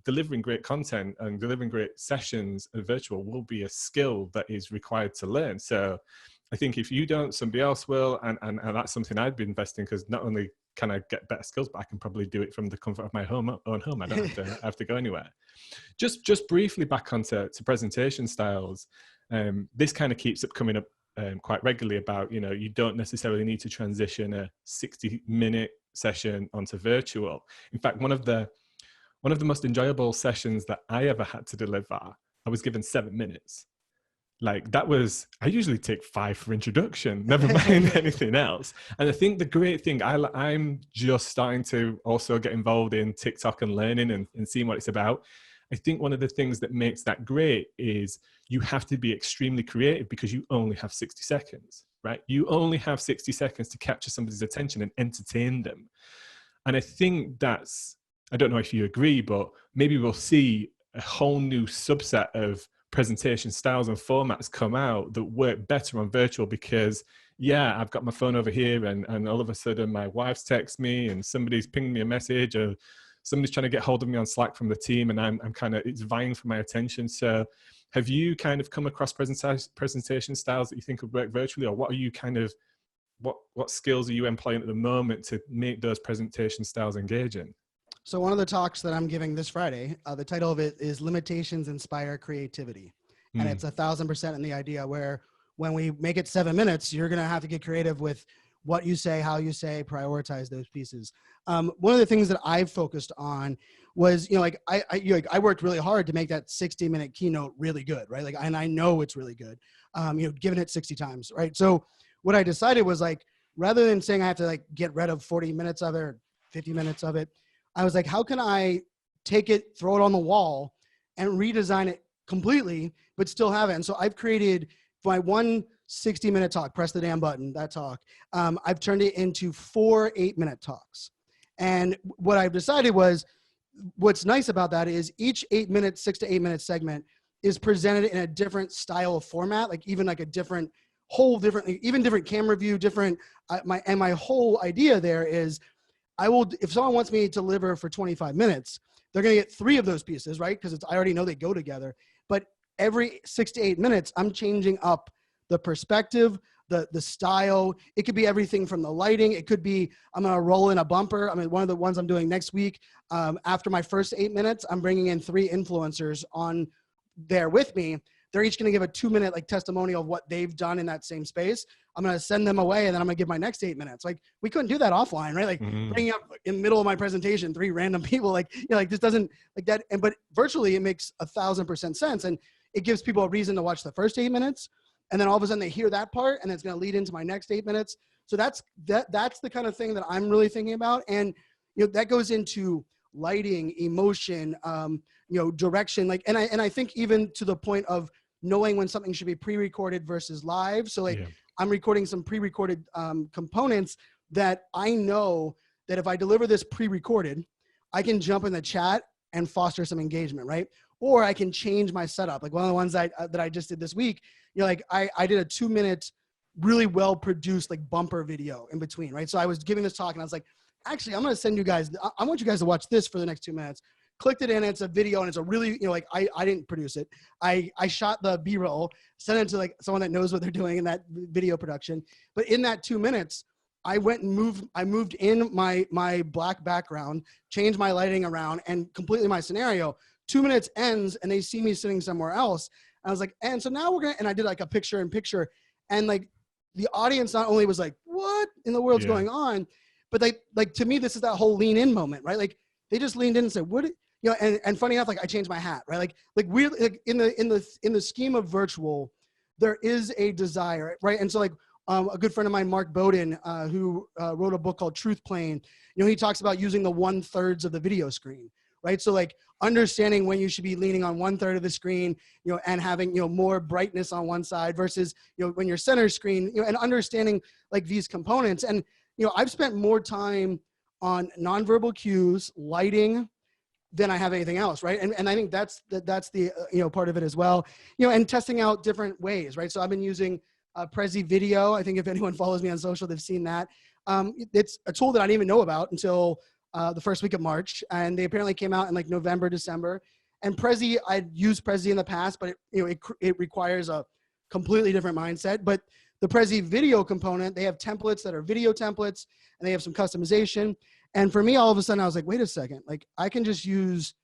delivering great content and delivering great sessions. Virtual will be a skill that is required to learn. So I think if you don't, somebody else will, and that's something I'd be investing, because not only can I get better skills, but I can probably do it from the comfort of my own home. I don't have to go anywhere. Just briefly back onto presentation styles. This kind of keeps up coming up quite regularly about, you don't necessarily need to transition a 60-minute session onto virtual. In fact, one of the most enjoyable sessions that I ever had to deliver, I was given 7 minutes. Like, that was, I usually take 5 for introduction, never mind anything else. And I think the great thing, I'm just starting to also get involved in TikTok and learning and seeing what it's about. I think one of the things that makes that great is you have to be extremely creative, because you only have 60 seconds. right? You only have 60 seconds to capture somebody's attention and entertain them. And I think that's, I don't know if you agree, but maybe we'll see a whole new subset of presentation styles and formats come out that work better on virtual because, yeah, I've got my phone over here and all of a sudden my wife's text me and somebody's pinged me a message or somebody's trying to get hold of me on Slack from the team and I'm kind of, it's vying for my attention. So have you kind of come across presentation styles that you think would work virtually, or what are you kind of, what skills are you employing at the moment to make those presentation styles engaging? So one of the talks that I'm giving this Friday, the title of it is Limitations Inspire Creativity. And it's 1,000% in the idea where when we make it 7 minutes, you're going to have to get creative with what you say, how you say, prioritize those pieces. One of the things that I've focused on was, like I worked really hard to make that 60-minute keynote really good, right? Like, and I know it's really good, given it 60 times, right? So what I decided was like, rather than saying I have to like get rid of 40 minutes of it or 50 minutes of it, I was like, how can I take it, throw it on the wall and redesign it completely, but still have it? And so I've created my one 60-minute talk, press the damn button, that talk. I've turned it into 4 8-minute talks. And what I've decided was, what's nice about that is each 8-minute, 6 to 8 minute segment is presented in a different style of format, like even like a different, even different camera view, different, my whole idea there is, if someone wants me to deliver for 25 minutes, they're going to get 3 of those pieces, right? Because I already know they go together. But every 6 to 8 minutes, I'm changing up the perspective, the style. It could be everything from the lighting. It could be, I'm going to roll in a bumper. I mean, one of the ones I'm doing next week, after my first 8 minutes, I'm bringing in 3 influencers on there with me. They're each going to give a 2-minute like testimonial of what they've done in that same space. I'm going to send them away and then I'm going to give my next 8 minutes. Like we couldn't do that offline, right? Like bringing up in the middle of my presentation, 3 random people, like, like this doesn't like that. But virtually it makes 1,000% sense. And it gives people a reason to watch the first 8 minutes. And then all of a sudden they hear that part and it's going to lead into my next 8 minutes. So that's the kind of thing that I'm really thinking about. And, that goes into lighting, emotion, direction, like, and I think even to the point of knowing when something should be pre-recorded versus live. So like I'm recording some pre-recorded components that I know that if I deliver this pre-recorded, I can jump in the chat and foster some engagement, right? Or I can change my setup. Like one of the ones that I just did this week, like I did a 2-minute, really well-produced like bumper video in between, right? So I was giving this talk and I was like, actually, I'm going to send you guys, I want you guys to watch this for the next 2 minutes. Clicked it in, it's a video and it's a really, like I didn't produce it. I shot the B-roll, sent it to like someone that knows what they're doing in that video production. But in that 2 minutes, I went and moved in my black background, changed my lighting around and completely my scenario. 2 minutes ends and they see me sitting somewhere else. I was like, and so now and I did like a picture in picture and like the audience not only was like, what in the world's going on? But like to me, this is that whole lean in moment, right? Like they just leaned in and said, what, and funny enough, like I changed my hat, right? Like we like in the scheme of virtual, there is a desire, right? And so like a good friend of mine, Mark Bowden, who wrote a book called Truth Plane, he talks about using the 1/3 of the video screen, right? So like understanding when you should be leaning on 1/3 of the screen, and having, more brightness on one side versus, when you're center screen, and understanding like these components. And, I've spent more time on nonverbal cues, lighting, than I have anything else, right? And I think that's the part of it as well, and testing out different ways, right? So I've been using Prezi Video. I think if anyone follows me on social, they've seen that. It's a tool that I didn't even know about until the first week of March, and they apparently came out in like November, December. And Prezi, I'd used Prezi in the past, but it requires a completely different mindset. But the Prezi Video component, they have templates that are video templates, and they have some customization. And for me, all of a sudden, I was like, wait a second, like I can just use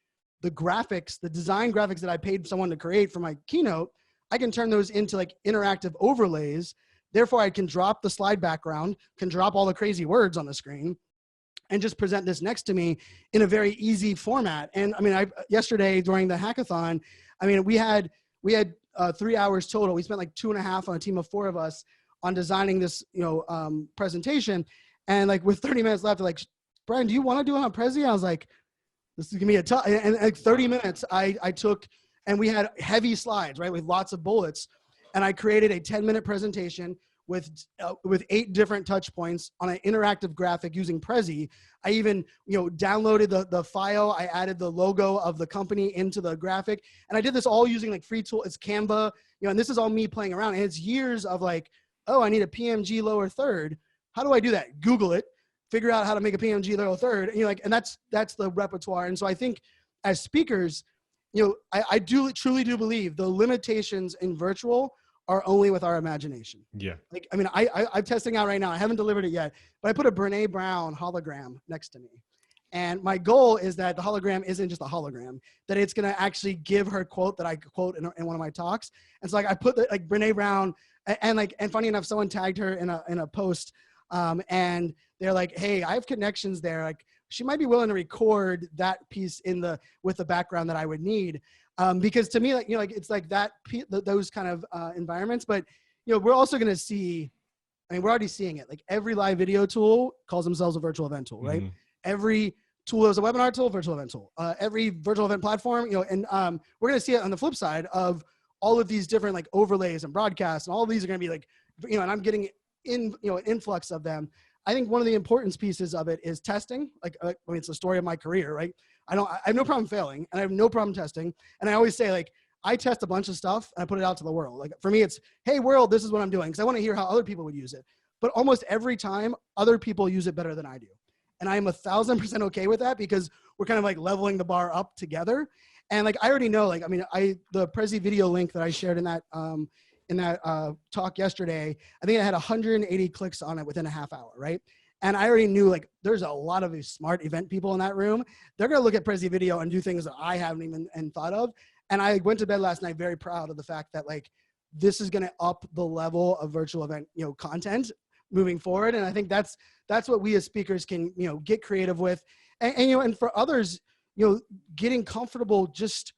the graphics, the design graphics that I paid someone to create for my keynote. I can turn those into like interactive overlays. Therefore, I can drop the slide background, can drop all the crazy words on the screen, and just present this next to me in a very easy format. And I mean, yesterday during the hackathon, I mean, we had 3 hours total. We spent like 2.5 on a team of 4 of us on designing this, presentation. And like with 30 minutes left, they're like, Brian, do you want to do it on Prezi? I was like, this is gonna be a tough, and like 30 minutes I took, and we had heavy slides, right? With lots of bullets. And I created a 10-minute presentation with 8 different touch points on an interactive graphic using Prezi. I even, downloaded the file. I added the logo of the company into the graphic. And I did this all using like free tool. It's Canva, and this is all me playing around. And it's years of like, oh, I need a PMG lower third. How do I do that? Google it, figure out how to make a PMG lower third. And and that's the repertoire. And so I think as speakers, I truly do believe the limitations in virtual are only with our imagination. Yeah. Like, I mean, I'm testing out right now. I haven't delivered it yet, but I put a Brene Brown hologram next to me. And my goal is that the hologram isn't just a hologram, that it's going to actually give her quote that I quote in one of my talks. And so like I put like Brene Brown and funny enough, someone tagged her in a post and they're like, hey, I have connections there. Like she might be willing to record that piece with the background that I would need. Because to me, like, it's like those kind of environments, but, we're also going to see, I mean, we're already seeing it. Like every live video tool calls themselves a virtual event tool, right? Every tool is a webinar tool, virtual event tool. Every virtual event platform, and we're going to see it on the flip side of all of these different like overlays and broadcasts, and all of these are going to be like, and I'm getting an influx of them. I think one of the important pieces of it is testing. Like, I mean, it's the story of my career, right? I have no problem failing and I have no problem testing. And I always say like, I test a bunch of stuff and I put it out to the world. Like for me, it's, hey world, this is what I'm doing. Cause I want to hear how other people would use it. But almost every time other people use it better than I do. And I'm 1,000% okay with that because we're kind of like leveling the bar up together. And like, I already know, like, I mean, the Prezi video link that I shared in that talk yesterday, I think it had 180 clicks on it within a half hour, right? And I already knew like there's a lot of smart event people in that room. They're gonna look at Prezi video and do things that I haven't even thought of. And I went to bed last night very proud of the fact that like this is gonna up the level of virtual event content moving forward. And I think that's what we as speakers can get creative with, and for others, getting comfortable just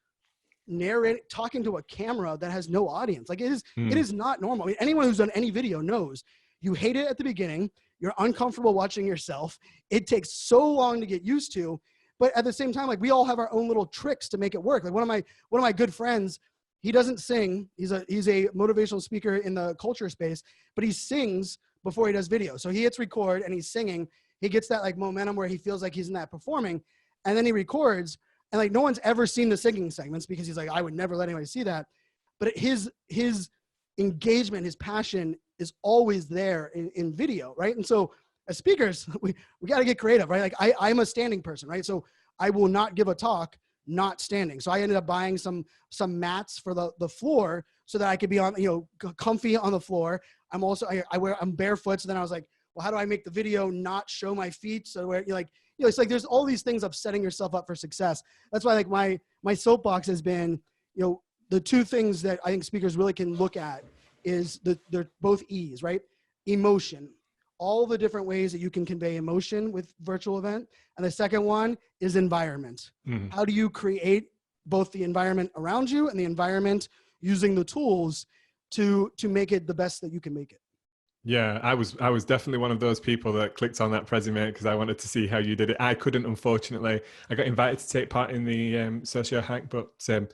talking to a camera that has no audience. Like it is not normal. I mean, anyone who's done any video knows you hate it at the beginning. You're uncomfortable watching yourself. It takes so long to get used to, but at the same time, like we all have our own little tricks to make it work. Like one of my good friends, he doesn't sing. He's a motivational speaker in the culture space, but he sings before he does video. So he hits record and he's singing. He gets that like momentum where he feels like he's in that performing, and then he records. And like no one's ever seen the singing segments because he's like, I would never let anybody see that. But his engagement, his passion is always there in video, right? And so as speakers, we got to get creative, right? Like I'm a standing person, right? So I will not give a talk not standing. So I ended up buying some mats for the floor so that I could be on, comfy on the floor. I'm barefoot. So then I was like, well, how do I make the video not show my feet? So where you're like, it's like there's all these things of setting yourself up for success. That's why like my soapbox has been, the two things that I think speakers really can look at is they're both E's, right? Emotion, all the different ways that you can convey emotion with virtual event. And the second one is environment. How do you create both the environment around you and the environment using the tools to make it the best that you can make it? Yeah, I was definitely one of those people that clicked on that Prezi because I wanted to see how you did it. I couldn't, unfortunately. I got invited to take part in the Socio hack, but I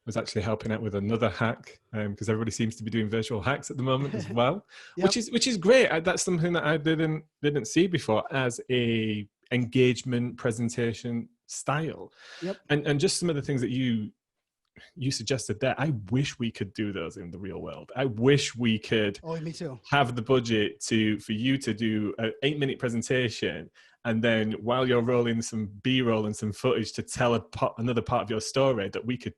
was actually helping out with another hack because everybody seems to be doing virtual hacks at the moment as well, which is great. That's something that I didn't see before as a engagement presentation style. And just some of the things that you suggested there, I wish we could do those in the real world. I wish we could me too. Have the budget for you to do an 8-minute presentation, and then while you're rolling some B-roll and some footage to tell another part of your story, that we could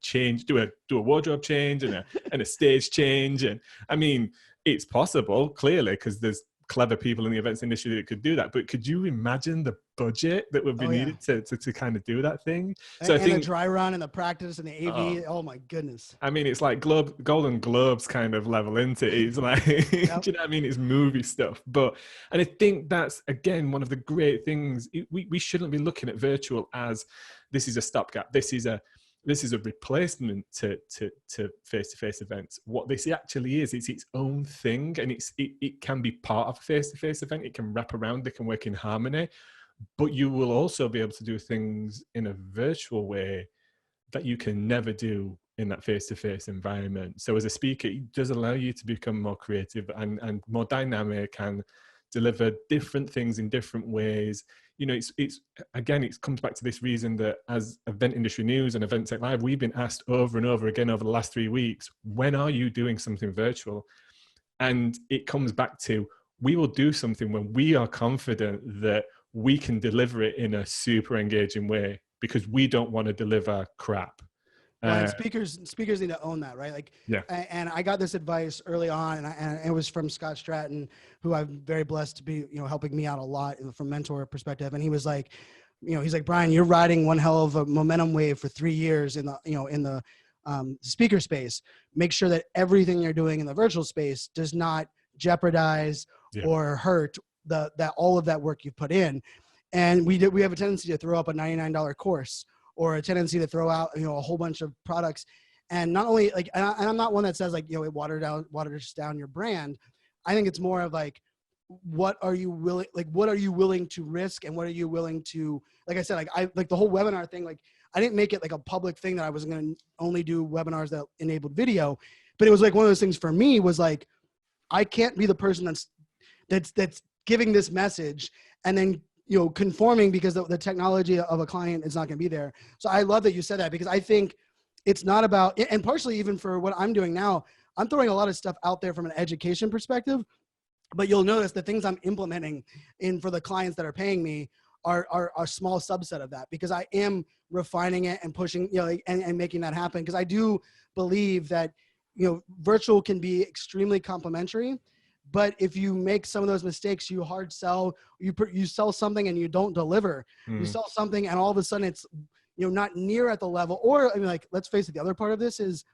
do a wardrobe change and a stage change. And I mean, it's possible, clearly, because there's clever people in the events industry that could do that. But could you imagine the budget that would be needed to kind of do that thing? So I think the dry run and the practice and the AV. Oh my goodness. I mean, it's like Golden Globes kind of level, isn't it? It's like, do you know what I mean? It's movie stuff. And I think that's, again, one of the great things. We shouldn't be looking at virtual as this is a stopgap. This is a replacement to face-to-face events. What this actually is, it's its own thing, and it can be part of a face-to-face event. It can wrap around, it can work in harmony, but you will also be able to do things in a virtual way that you can never do in that face-to-face environment. So as a speaker, it does allow you to become more creative and more dynamic and deliver different things in different ways. You know, it's again, it comes back to this reason that as Event Industry News and Event Tech Live, we've been asked over and over again over the last 3 weeks, when are you doing something virtual? And it comes back to, we will do something when we are confident that we can deliver it in a super engaging way, because we don't want to deliver crap. Well, and speakers need to own that, right? Like, Yeah. And I got this advice early on, and it was from Scott Stratton, who I'm very blessed to be, helping me out a lot from mentor perspective. And he was like, he's like, Brian, you're riding one hell of a momentum wave for 3 years in the speaker space. Make sure that everything you're doing in the virtual space does not jeopardize or hurt that all of that work you've put in. And we have a tendency to throw up a $99 course, or a tendency to throw out, a whole bunch of products. And not only like, and I'm not one that says like, it waters down your brand. I think it's more of like, what are you willing to risk, and what are you willing to, like I said, like the whole webinar thing, like I didn't make it like a public thing that I was going to only do webinars that enabled video, but it was like one of those things for me was like, I can't be the person that's giving this message and then conforming because the technology of a client is not going to be there. So I love that you said that, because I think it's not about, and partially even for what I'm doing now, I'm throwing a lot of stuff out there from an education perspective, but you'll notice the things I'm implementing for the clients that are paying me are a small subset of that, because I am refining it and pushing, and making that happen. Because I do believe that, virtual can be extremely complementary. But if you make some of those mistakes, you hard sell, you sell something and you don't deliver. You sell something and all of a sudden it's, not near at the level. Or I mean, like, let's face it, the other part of this is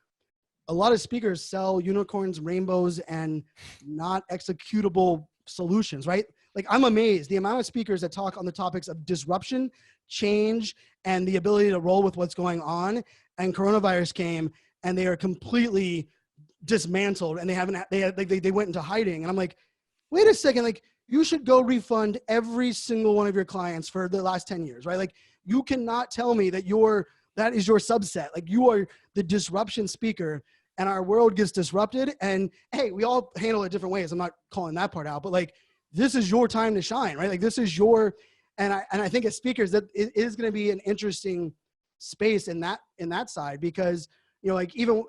a lot of speakers sell unicorns, rainbows, and not executable solutions, right? Like, I'm amazed the amount of speakers that talk on the topics of disruption, change, and the ability to roll with what's going on. And coronavirus came and they are completely dismantled, and they went into hiding. And I'm like, wait a second, like, you should go refund every single one of your clients for the last 10 years, right? Like, you cannot tell me that that is your subset. Like, you are the disruption speaker, and our world gets disrupted. And hey, we all handle it different ways. I'm not calling that part out, but like, this is your time to shine, right? Like, this is and I think as speakers that it is going to be an interesting space in that side, because like, even,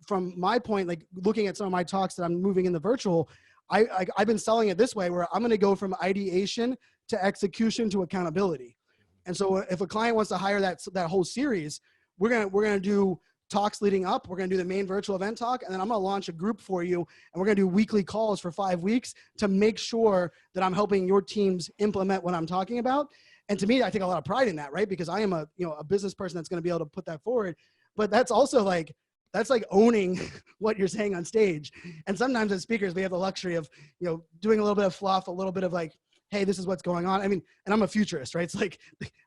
from my point, like looking at some of my talks that I'm moving in the virtual, I've been selling it this way, where I'm going to go from ideation to execution to accountability. And so if a client wants to hire that whole series, we're going to do talks leading up. We're going to do the main virtual event talk, and then I'm going to launch a group for you, and we're going to do weekly calls for 5 weeks to make sure that I'm helping your teams implement what I'm talking about. And to me, I take a lot of pride in that, right? Because I am a business person that's going to be able to put that forward. But that's also like, that's like owning what you're saying on stage. And sometimes as speakers, we have the luxury of, doing a little bit of fluff, a little bit of like, hey, this is what's going on. I mean, and I'm a futurist, right? It's like,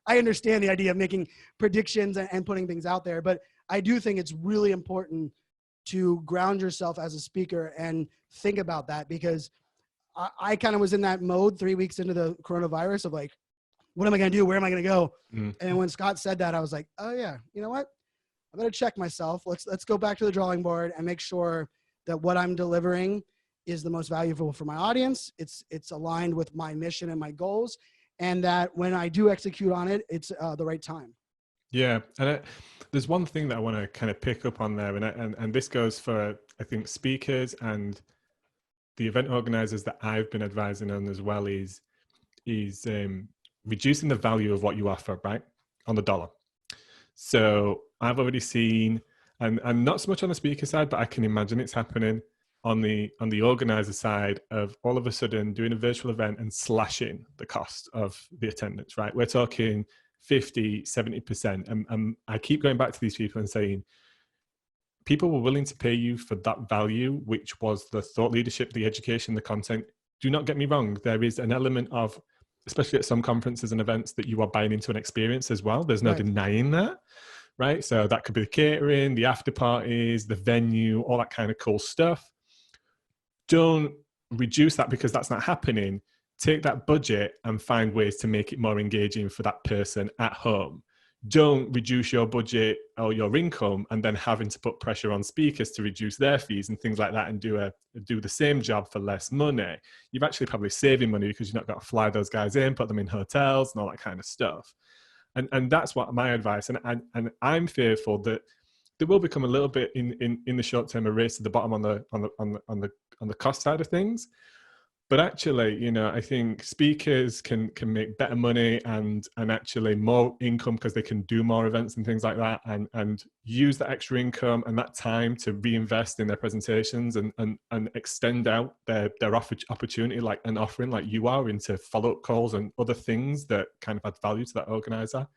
I understand the idea of making predictions and putting things out there, but I do think it's really important to ground yourself as a speaker and think about that, because I kind of was in that mode 3 weeks into the coronavirus of like, what am I going to do? Where am I going to go? And when Scott said that, I was like, oh yeah, you know what? I better check myself. Let's go back to the drawing board and make sure that what I'm delivering is the most valuable for my audience. It's aligned with my mission and my goals, and that when I do execute on it, it's the right time. Yeah, and there's one thing that I want to kind of pick up on there, and this goes for, I think, speakers and the event organizers that I've been advising on as well, is reducing the value of what you offer, right, on the dollar. So I've already seen, and not so much on the speaker side, but I can imagine it's happening on the organizer side, of all of a sudden doing a virtual event and slashing the cost of the attendance, right? We're talking 50, 70%. And I keep going back to these people and saying, people were willing to pay you for that value, which was the thought leadership, the education, the content. Do not get me wrong. There is an element of, especially at some conferences and events, that you are buying into an experience as well. There's no denying that, right? So that could be the catering, the after parties, the venue, all that kind of cool stuff. Don't reduce that because that's not happening. Take that budget and find ways to make it more engaging for that person at home. don't reduce your budget or your income and then having to put pressure on speakers to reduce their fees and things like that and do the same job for less money. You've actually probably saving money because you've not got to fly those guys in, put them in hotels and all that kind of stuff. And that's what my advice. And I'm fearful that there will become a little bit in the short term a race to the bottom on the cost side of things. But actually, you know, I think speakers can make better money and actually more income because they can do more events and things like that, and use that extra income and that time to reinvest in their presentations and extend out their opportunity, like an offering like you are, into follow-up calls and other things that kind of add value to that organizer.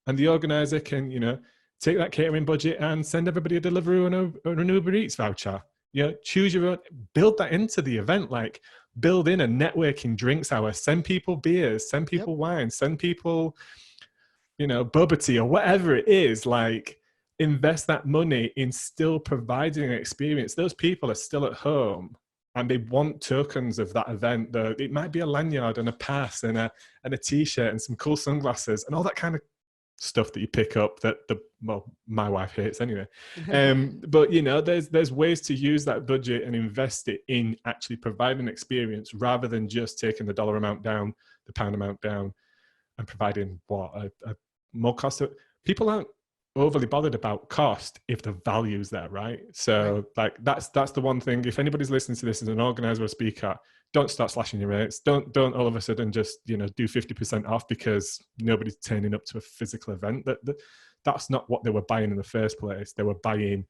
And the organizer can, you know, take that catering budget and send everybody a Deliveroo or an Uber Eats voucher. You know, choose your own, build that into the event, like build in a networking drinks hour, send people beers, send people wine, send people, you know, boba tea or whatever it is. Like, invest that money in still providing an experience. Those people are still at home and they want tokens of that event. Though it might be a lanyard and a pass and a t-shirt and some cool sunglasses and all that kind of stuff that you pick up that my wife hates anyway. But you know, there's ways to use that budget and invest it in actually providing an experience rather than just taking the dollar amount down, the pound amount down, and providing a more cost. People aren't overly bothered about cost if the value's there, right? So like that's the one thing. If anybody's listening to this as an organizer or speaker, don't start slashing your rates. Don't all of a sudden just, you know, do 50% off because nobody's turning up to a physical event. That's not what they were buying in the first place. They were buying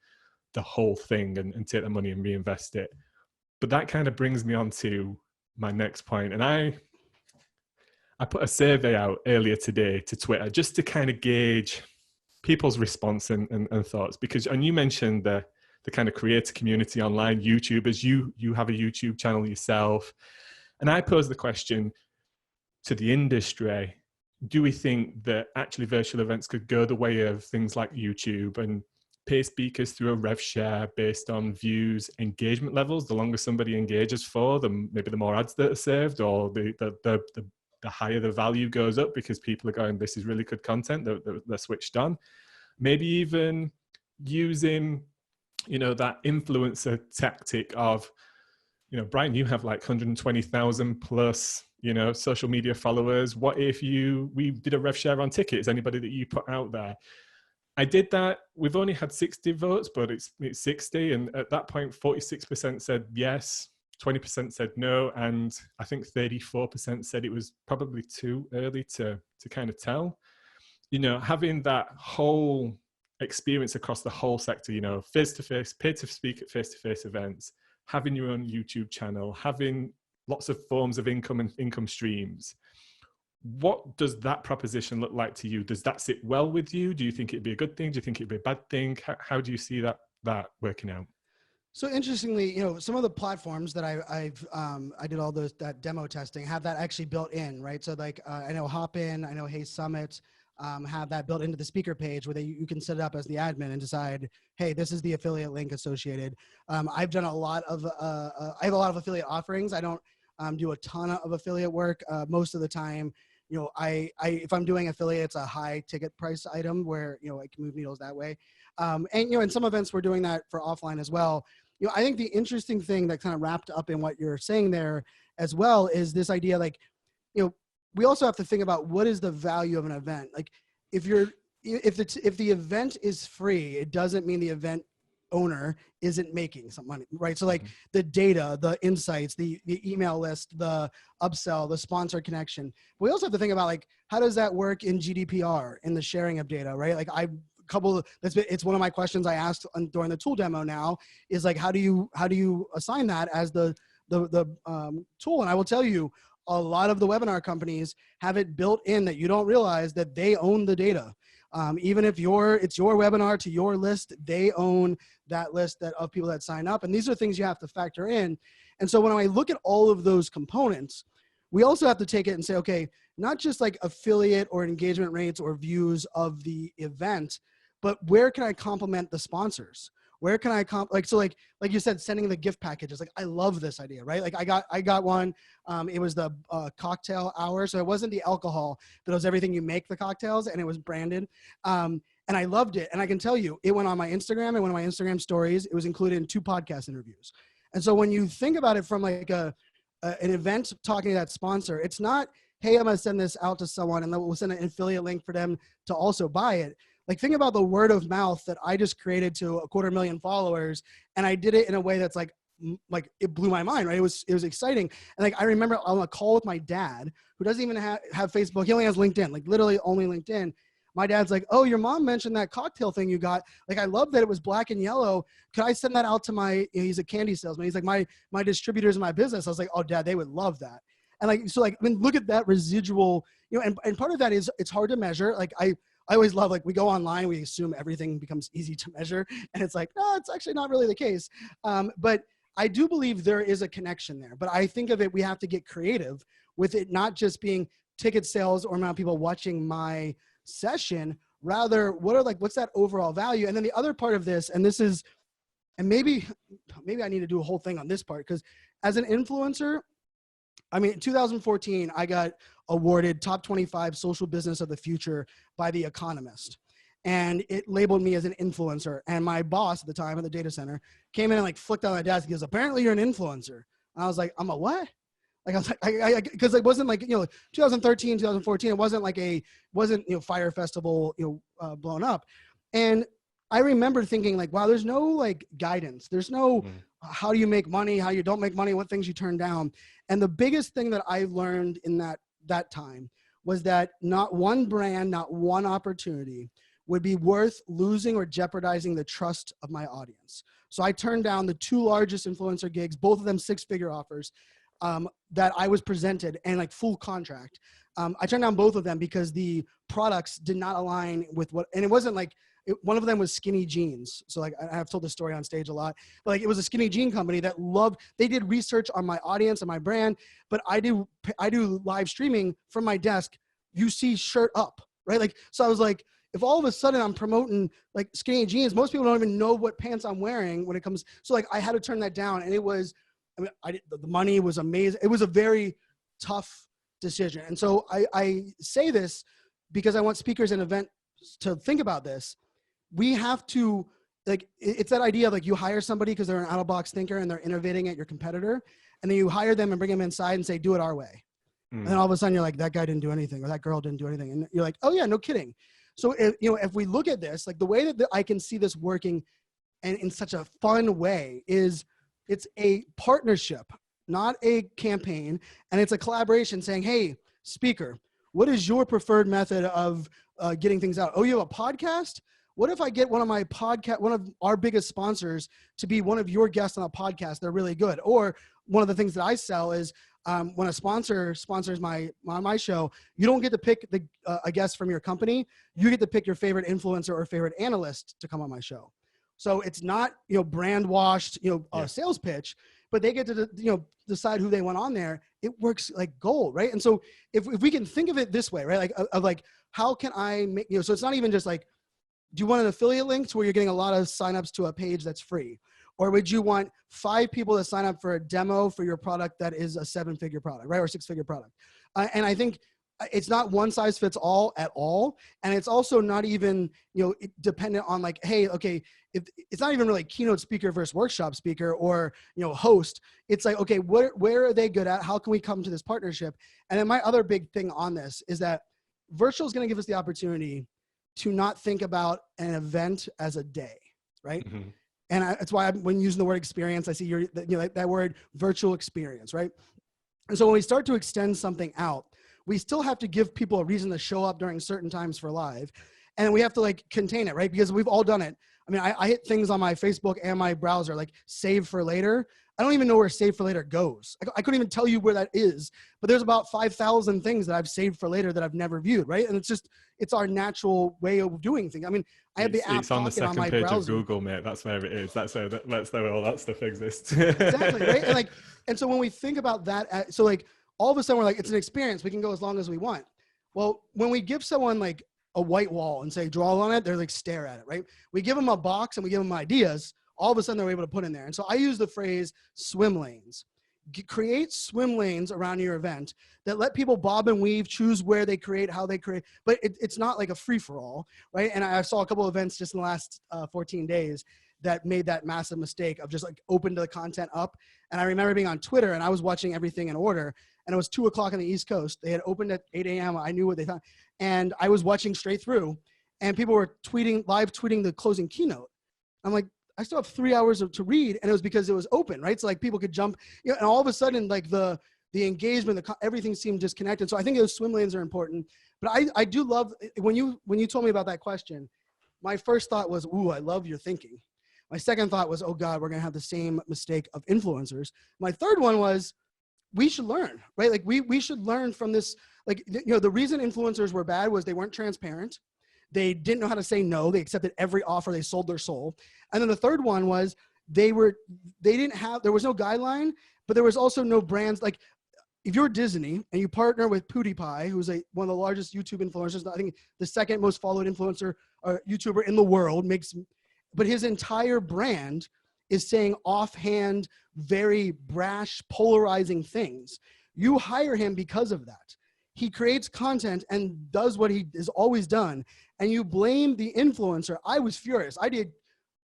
the whole thing and take the money and reinvest it. But that kind of brings me on to my next point. And I put a survey out earlier today to Twitter just to kind of gauge people's response and thoughts, because, and you mentioned the kind of creator community online, YouTubers, you have a YouTube channel yourself. And I posed the question to the industry, do we think that actually virtual events could go the way of things like YouTube and pay speakers through a rev share based on views, engagement levels? The longer somebody engages for, maybe the more ads that are served, or the higher the value goes up because people are going, this is really good content, they're switched on. Maybe even using, you know, that influencer tactic of, you know, Brian, you have like 120,000 plus, you know, social media followers. What if we did a rev share on tickets, anybody that you put out there? I did that. We've only had 60 votes, but it's 60. And at that point, 46% said yes, 20% said no. And I think 34% said it was probably too early to kind of tell. You know, having that whole experience across the whole sector, you know, face-to-face, pay-to-speak at face-to-face events, having your own YouTube channel, having lots of forms of income and income streams. What does that proposition look like to you? Does that sit well with you? Do you think it'd be a good thing? Do you think it'd be a bad thing? How do you see that working out? So interestingly, you know, some of the platforms that I did all that demo testing have that actually built in, right? So like I know Hopin, I know Hey Summit, have that built into the speaker page where you can set it up as the admin and decide, hey, this is the affiliate link associated. I've done a lot of, I have a lot of affiliate offerings. I don't do a ton of affiliate work. Most of the time, you know, if I'm doing affiliate, it's a high ticket price item where, you know, I can move needles that way. And, you know, in some events, we're doing that for offline as well. You know, I think the interesting thing that kind of wrapped up in what you're saying there as well is this idea, like, you know, we also have to think about what is the value of an event. Like if the event is free, it doesn't mean the event owner isn't making some money, right? So like the data, the insights, the email list, the upsell, the sponsor connection. We also have to think about like, how does that work in GDPR, in the sharing of data, right? Like it's one of my questions I asked during the tool demo now is like, how do you assign that as the tool? And I will tell you, a lot of the webinar companies have it built in that you don't realize that they own the data. Even if it's your webinar to your list, they own that list of people that sign up. And these are things you have to factor in. And so when I look at all of those components, we also have to take it and say, okay, not just like affiliate or engagement rates or views of the event, but where can I complement the sponsors? Where can I like you said, sending the gift packages. Like, I love this idea, right? Like I got one. It was the cocktail hour. So it wasn't the alcohol, but it was everything you make the cocktails, and it was branded. And I loved it. And I can tell you, it went on my Instagram, and one of my Instagram stories, it was included in 2 podcast interviews. And so when you think about it from like an event talking to that sponsor, it's not, hey, I'm going to send this out to someone and then we'll send an affiliate link for them to also buy it. Like, think about the word of mouth that I just created to 250,000 followers. And I did it in a way that's like it blew my mind, right? It was exciting. And like, I remember on a call with my dad, who doesn't even have Facebook. He only has LinkedIn, like literally only LinkedIn. My dad's like, oh, your mom mentioned that cocktail thing you got. Like, I love that it was black and yellow. Could I send that out to my, he's a candy salesman. He's like, my distributors in my business. I was like, oh, Dad, they would love that. And like, so like, I mean, look at that residual, and part of that is it's hard to measure. Like, I always love, like, we go online, we assume everything becomes easy to measure. And it's like, no, it's actually not really the case. But I do believe there is a connection there. But I think of it, we have to get creative with it, not just being ticket sales or amount of people watching my session, rather what's that overall value? And then the other part of this, and this is, and maybe I need to do a whole thing on this part, because as an influencer, I mean, in 2014, I got awarded top 25 social business of the future by The Economist. And it labeled me as an influencer. And my boss at the time at the data center came in and like flicked on my desk. He goes, apparently you're an influencer. And I was like, I'm a what? Like, I was like, because it wasn't like, 2013, 2014, it wasn't like Fire Festival, blown up. And I remember thinking like, wow, there's no like guidance. There's no, how do you make money, how you don't make money, what things you turn down. And the biggest thing that I learned in that time was that not one brand, not one opportunity would be worth losing or jeopardizing the trust of my audience. So I turned down the 2 largest influencer gigs, both of them 6-figure offers, that I was presented, and like full contract. I turned down both of them because the products did not align with and it wasn't like, one of them was skinny jeans. So like, I've told this story on stage a lot, but like, it was a skinny jean company that they did research on my audience and my brand, but I do live streaming from my desk, you see shirt up, right? Like, so I was like, if all of a sudden I'm promoting like skinny jeans, most people don't even know what pants I'm wearing when it comes. So like, I had to turn that down, and it was, the money was amazing. It was a very tough decision. And so I say this because I want speakers and events to think about this. We have to, like, it's that idea of like, you hire somebody because they're an out-of-box thinker and they're innovating at your competitor, and then you hire them and bring them inside and say, do it our way. And then all of a sudden you're like, that guy didn't do anything, or that girl didn't do anything. And you're like, oh yeah, no kidding. So if we look at this, like the way that I can see this working and in such a fun way is, it's a partnership, not a campaign. And it's a collaboration saying, hey, speaker, what is your preferred method of getting things out? Oh, you have a podcast? What if I get one of our biggest sponsors to be one of your guests on a podcast? They're really good. Or one of the things that I sell is when a sponsor sponsors my show, you don't get to pick a guest from your company. You get to pick your favorite influencer or favorite analyst to come on my show. So it's not, brand washed, sales pitch, but they get to, decide who they want on there. It works like gold, right? And so if we can think of it this way, right? Like, of like, how can I make, so it's not even just like, do you want an affiliate link to where you're getting a lot of signups to a page that's free? Or would you want 5 people to sign up for a demo for your product that is a 7-figure product, right? Or 6-figure product. And I think it's not one size fits all at all. And it's also not even, dependent on like, hey, okay, if it's not even really keynote speaker versus workshop speaker or, host. It's like, okay, where are they good at? How can we come to this partnership? And then my other big thing on this is that virtual is going to give us the opportunity to not think about an event as a day, right? Mm-hmm. And that's why when using the word experience, I see that word virtual experience, right? And so when we start to extend something out, we still have to give people a reason to show up during certain times for live. And we have to like contain it, right? Because we've all done it. I mean, I hit things on my Facebook and my browser, like save for later. I don't even know where save for later goes. I couldn't even tell you where that is, but there's about 5,000 things that I've saved for later that I've never viewed, right? And it's our natural way of doing things. I mean, I have the app on the second on my page browser. of Google, mate. That's where it is. That's where all that stuff exists. Exactly, right? And so when we think about that, so like all of a sudden we're like, it's an experience. We can go as long as we want. Well, when we give someone like a white wall and say, draw on it, they're like, stare at it, right? We give them a box and we give them ideas. all of a sudden they were able to put in there. And so I use the phrase swim lanes. Create swim lanes around your event that let people bob and weave, choose where they create, how they create, but it's not like a free-for-all, right? And I saw a couple of events just in the last 14 days that made that massive mistake of just like opened the content up. And I remember being on Twitter and I was watching everything in order, and it was 2 o'clock on the East Coast. They had opened at 8 a.m. I knew what they thought. And I was watching straight through, and people were live tweeting the closing keynote. I'm like, I still have 3 hours to read, and it was because it was open, right? So like people could jump, and all of a sudden, like the engagement, everything seemed disconnected. So I think those swim lanes are important. But I do love, when you told me about that question, my first thought was, ooh, I love your thinking. My second thought was, oh God, we're gonna have the same mistake of influencers. My third one was, we should learn, right? Like we should learn from this. Like, the reason influencers were bad was they weren't transparent. They didn't know how to say no. They accepted every offer. They sold their soul. And then the third one was there was no guideline, but there was also no brands. Like if you're Disney and you partner with PewDiePie, who's one of the largest YouTube influencers, I think the second most followed influencer or YouTuber in the world, but his entire brand is saying offhand, very brash, polarizing things. You hire him because of that. He creates content and does what he has always done, and you blame the influencer. I was furious. I did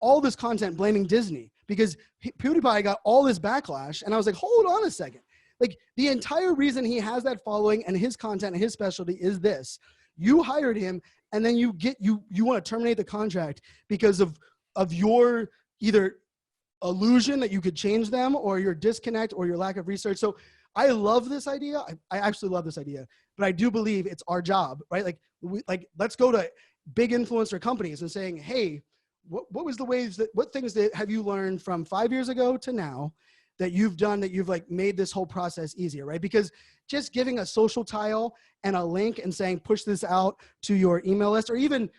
all this content blaming Disney because PewDiePie got all this backlash, and I was like, hold on a second. Like, the entire reason he has that following and his content and his specialty is this. You hired him, and then you want to terminate the contract because of your either illusion that you could change them or your disconnect or your lack of research. So I love this idea. I absolutely love this idea, but I do believe it's our job, right? Like let's go to big influencer companies and saying, hey, what things that have you learned from 5 years ago to now that you've done that you've like made this whole process easier, right? Because just giving a social tile and a link and saying, push this out to your email list, or even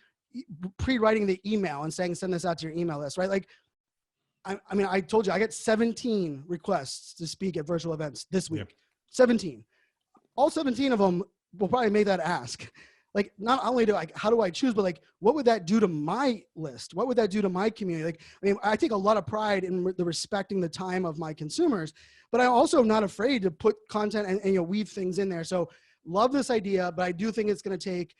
pre-writing the email and saying, send this out to your email list, right? Like, I mean, I told you, I got 17 requests to speak at virtual events this week. Yep. 17. All 17 of them will probably make that ask. Like, not only how do I choose, but like, what would that do to my list? What would that do to my community? Like, I mean, I take a lot of pride in the respecting the time of my consumers, but I'm also not afraid to put content and weave things in there. So love this idea, but I do think it's going to take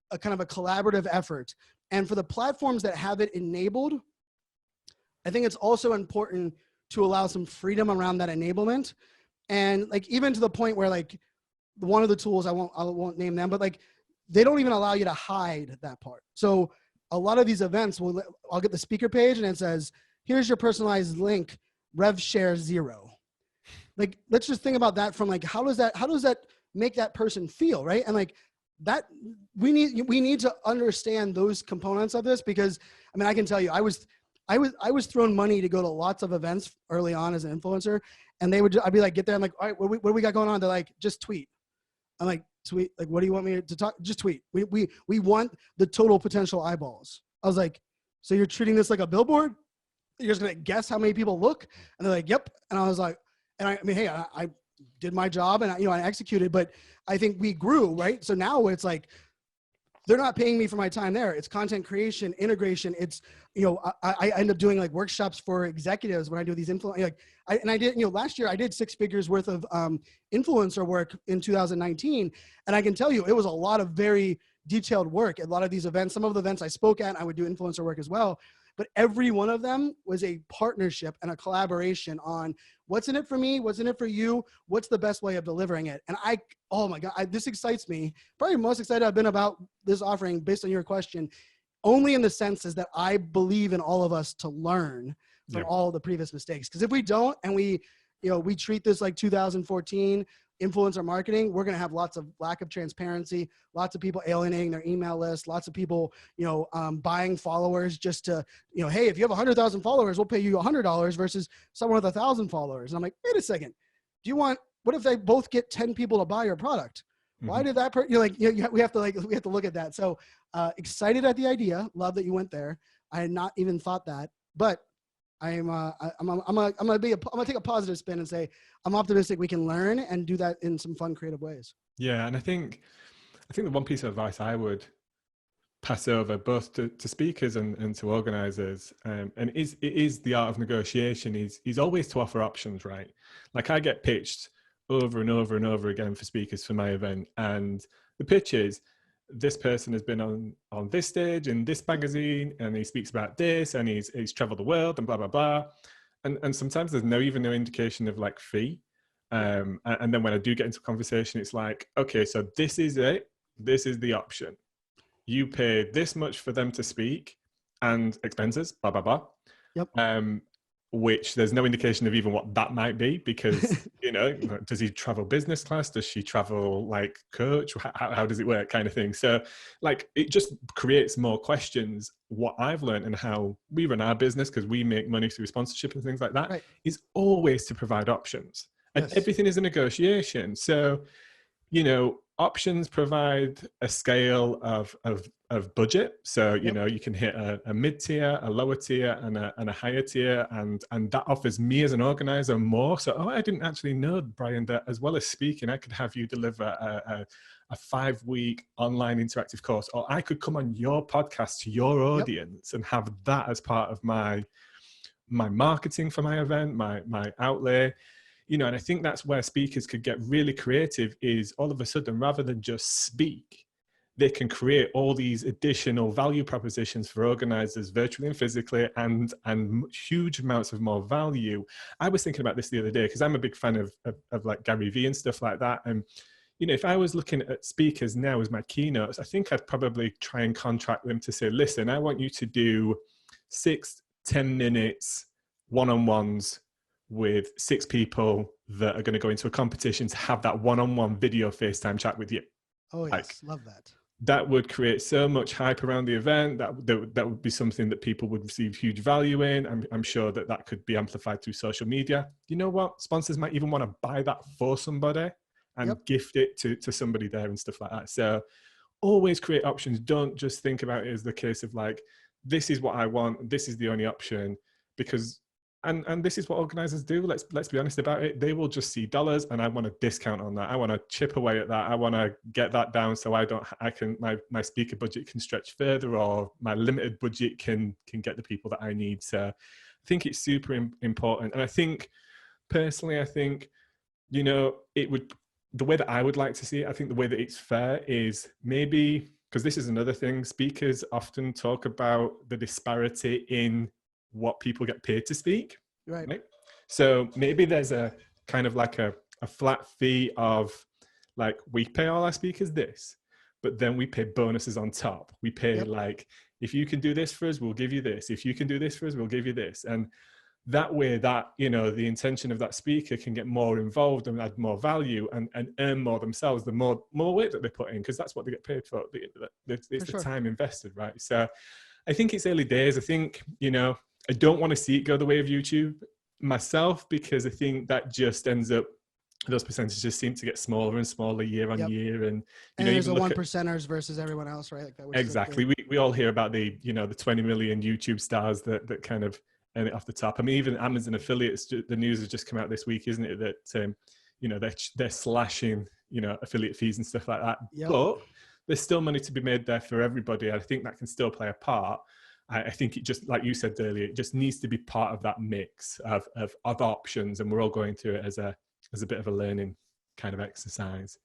a kind of a collaborative effort. And for the platforms that have it enabled, I think it's also important to allow some freedom around that enablement. And like, even to the point where like one of the tools, I won't name them, but like, they don't even allow you to hide that part. So a lot of these events I'll get the speaker page and it says, here's your personalized link, rev share 0. Like, let's just think about that from like, how does that make that person feel, right? And like that, we need to understand those components of this, because I mean, I can tell you, I was thrown money to go to lots of events early on as an influencer, and I'd be like, get there. I'm like, all right, what do we got going on? They're like, just tweet. I'm like, tweet? Like, what do you want me to talk? Just tweet. We want the total potential eyeballs. I was like, so you're treating this like a billboard? You're just going to guess how many people look? And they're like, yep. And I was like, and I mean, hey, I did my job and I executed, but I think we grew, right? So now it's like, they're not paying me for my time there. It's content creation, integration. It's, I end up doing like workshops for executives when I do these I did, last year I did 6 figures worth of influencer work in 2019. And I can tell you, it was a lot of very detailed work at a lot of these events. Some of the events I spoke at, I would do influencer work as well. But every one of them was a partnership and a collaboration on what's in it for me, what's in it for you, what's the best way of delivering it. And oh my God, this excites me. Probably most excited I've been about this offering based on your question, only in the sense is that I believe in all of us to learn from all the previous mistakes. Because if we don't, and we treat this like 2014 influencer marketing, we're going to have lots of lack of transparency, lots of people alienating their email list, lots of people, buying followers just to, hey, if you have 100,000 followers, we'll pay you $100 versus someone with 1,000 followers. And I'm like, wait a second. What if they both get 10 people to buy your product? Why did that we have to look at that. So excited at the idea. Love that you went there. I had not even thought that, but I'm gonna take a positive spin and say I'm optimistic we can learn and do that in some fun, creative ways. Yeah, and I think the one piece of advice I would pass over both to speakers and to organizers. And it is the art of negotiation is always to offer options, right? Like I get pitched over and over and over again for speakers for my event. And the pitch is, this person has been on this stage in this magazine and he speaks about this and he's traveled the world and blah, blah, blah. And sometimes there's no indication of like fee. And then when I do get into a conversation, it's like, okay, so this is it. This is the option. You pay this much for them to speak and expenses, blah, blah, blah. Yep. Which there's no indication of even what that might be because, does he travel business class? Does she travel like coach? How does it work kind of thing? So like, it just creates more questions. What I've learned and how we run our business, because we make money through sponsorship and things like that, right, is always to provide options. And yes, everything is a negotiation. So, options provide a scale of budget. So, you can hit a mid-tier, a lower tier, and a higher tier. And that offers me as an organizer more. So, I didn't actually know, Brian, that as well as speaking, I could have you deliver a 5-week online interactive course, or I could come on your podcast to your audience and have that as part of my marketing for my event, my outlay. And I think that's where speakers could get really creative is all of a sudden, rather than just speak, they can create all these additional value propositions for organizers virtually and physically and huge amounts of more value. I was thinking about this the other day because I'm a big fan of like Gary Vee and stuff like that. And, if I was looking at speakers now as my keynotes, I think I'd probably try and contract them to say, listen, I want you to do 6-10 minutes one-on-ones with 6 people that are going to go into a competition to have that one-on-one video FaceTime chat with you. Oh, yes. Love that. That would create so much hype around the event. That would be something that people would receive huge value in. I'm sure that could be amplified through social media. You know what? Sponsors might even want to buy that for somebody and gift it to somebody there and stuff like that. So always create options. Don't just think about it as the case of like, this is what I want. This is the only option, because And this is what organizers do. Let's be honest about it. They will just see dollars, and I want a discount on that. I want to chip away at that. I want to get that down so my speaker budget can stretch further, or my limited budget can get the people that I need. So I think it's super important. And I think personally, the way that I would like to see it, I think the way that it's fair is maybe, because this is another thing, speakers often talk about the disparity in what people get paid to speak. Right. So maybe there's a kind of like a flat fee of like, we pay all our speakers this, but then we pay bonuses on top. We pay like, if you can do this for us, we'll give you this. If you can do this for us, we'll give you this. And that way that, the intention of that speaker can get more involved and add more value and earn more themselves, the more weight that they put in, because that's what they get paid for. It's the time invested, right? So I think it's early days. I think, I don't want to see it go the way of YouTube myself, because I think that just ends up, those percentages seem to get smaller and smaller year on year. And there's the 1%ers versus everyone else, right? Like that. Exactly. We all hear about the 20 million YouTube stars that kind of earn it off the top. I mean, even Amazon affiliates, the news has just come out this week, isn't it? That, they're slashing, affiliate fees and stuff like that. But there's still money to be made there for everybody. I think that can still play a part. I think it just, like you said earlier, it just needs to be part of that mix of options, and we're all going through it as a bit of a learning kind of exercise.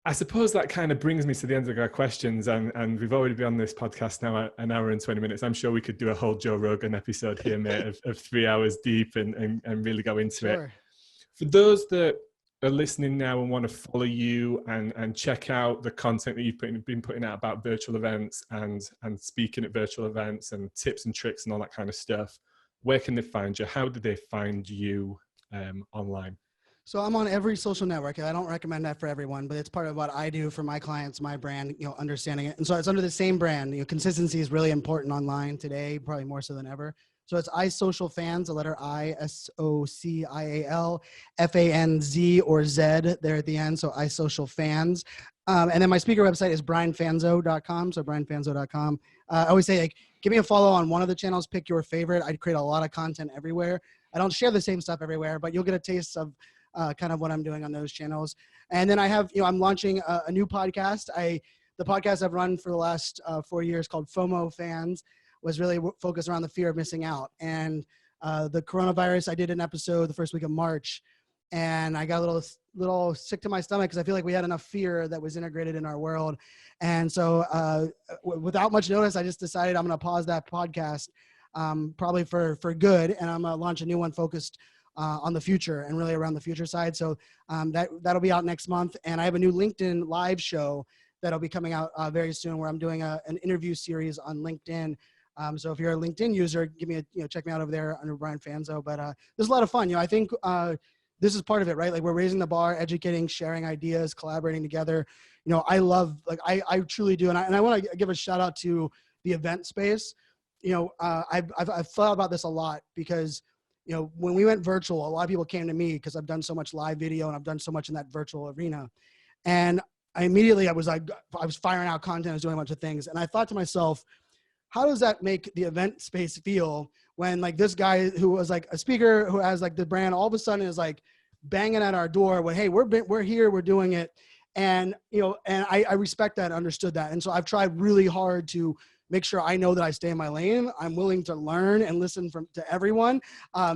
I suppose that kind of brings me to the end of our questions, and we've already been on this podcast now an hour and 20 minutes. I'm sure we could do a whole Joe Rogan episode here, mate, of 3 hours deep and really go into it. For those that are listening now and want to follow you and check out the content that you've been putting out about virtual events and speaking at virtual events and tips and tricks and all that kind of stuff, where can they find you? How do they find you online? So I'm on every social network. I don't recommend that for everyone, but it's part of what I do for my clients, my brand, understanding it. And so it's under the same brand. Consistency is really important online today, probably more so than ever. So it's iSocialFanz, the letter I, SOCIALFANZ or Z there at the end. So iSocialFanz. And then my speaker website is brianfanzo.com. So brianfanzo.com. I always say, like, give me a follow on one of the channels, pick your favorite. I create a lot of content everywhere. I don't share the same stuff everywhere, but you'll get a taste of kind of what I'm doing on those channels. And then I have, I'm launching a new podcast. The the podcast I've run for the last 4 years called FOMO Fans was really focused around the fear of missing out. And the coronavirus, I did an episode the first week of March, and I got a little sick to my stomach because I feel like we had enough fear that was integrated in our world. And so without much notice, I just decided I'm going to pause that podcast probably for good. And I'm going to launch a new one focused on the future and really around the future side. So that'll be out next month. And I have a new LinkedIn live show that'll be coming out very soon, where I'm doing an interview series on LinkedIn. So if you're a LinkedIn user, check me out over there under Brian Fanzo. But this is a lot of fun. I think this is part of it, right? Like, we're raising the bar, educating, sharing ideas, collaborating together. I love, like, I truly do. And I want to give a shout out to the event space. I've thought about this a lot because, when we went virtual, a lot of people came to me because I've done so much live video and I've done so much in that virtual arena. And I was firing out content, I was doing a bunch of things. And I thought to myself, how does that make the event space feel when, like, this guy who was like a speaker who has like the brand all of a sudden is like banging at our door with, hey, we're here, we're doing it. And, and I respect that, understood that. And so I've tried really hard to make sure I know that I stay in my lane. I'm willing to learn and listen to everyone.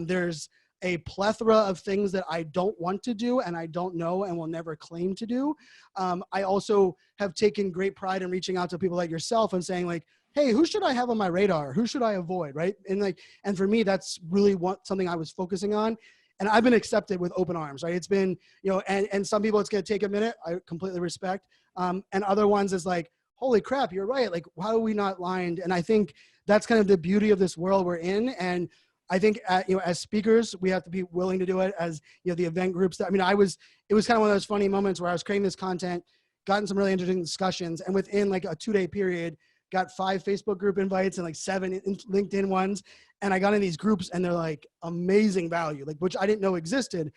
There's a plethora of things that I don't want to do and I don't know and will never claim to do. I also have taken great pride in reaching out to people like yourself and saying, like, hey, who should I have on my radar? Who should I avoid, right? And for me, that's really something I was focusing on. And I've been accepted with open arms, right? It's been, and some people it's going to take a minute. I completely respect. And other ones is like, holy crap, you're right. Like, how are we not lined? And I think that's kind of the beauty of this world we're in. And I think, as speakers, we have to be willing to do it. As, the event groups it was kind of one of those funny moments where I was creating this content, gotten some really interesting discussions, and within like a 2-day period, got 5 Facebook group invites and like 7 LinkedIn ones. And I got in these groups and they're like amazing value, like, which I didn't know existed.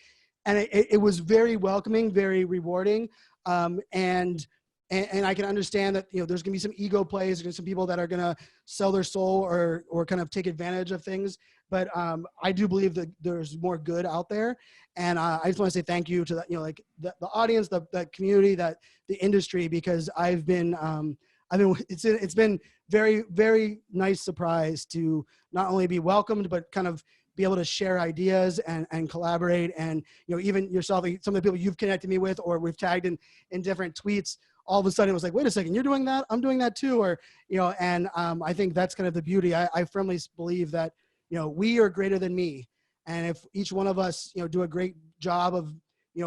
And it was very welcoming, very rewarding. And I can understand that, there's gonna be some ego plays, there's some people that are gonna sell their soul or kind of take advantage of things. But I do believe that there's more good out there. And I just wanna say thank you to the audience, the community, the industry, because it's been very, very nice surprise to not only be welcomed, but kind of be able to share ideas and collaborate. And, even yourself, some of the people you've connected me with, or we've tagged in different tweets, all of a sudden it was like, wait a second, you're doing that, I'm doing that too. Or, and I think that's kind of the beauty. I firmly believe that, we are greater than me. And if each one of us, do a great job of,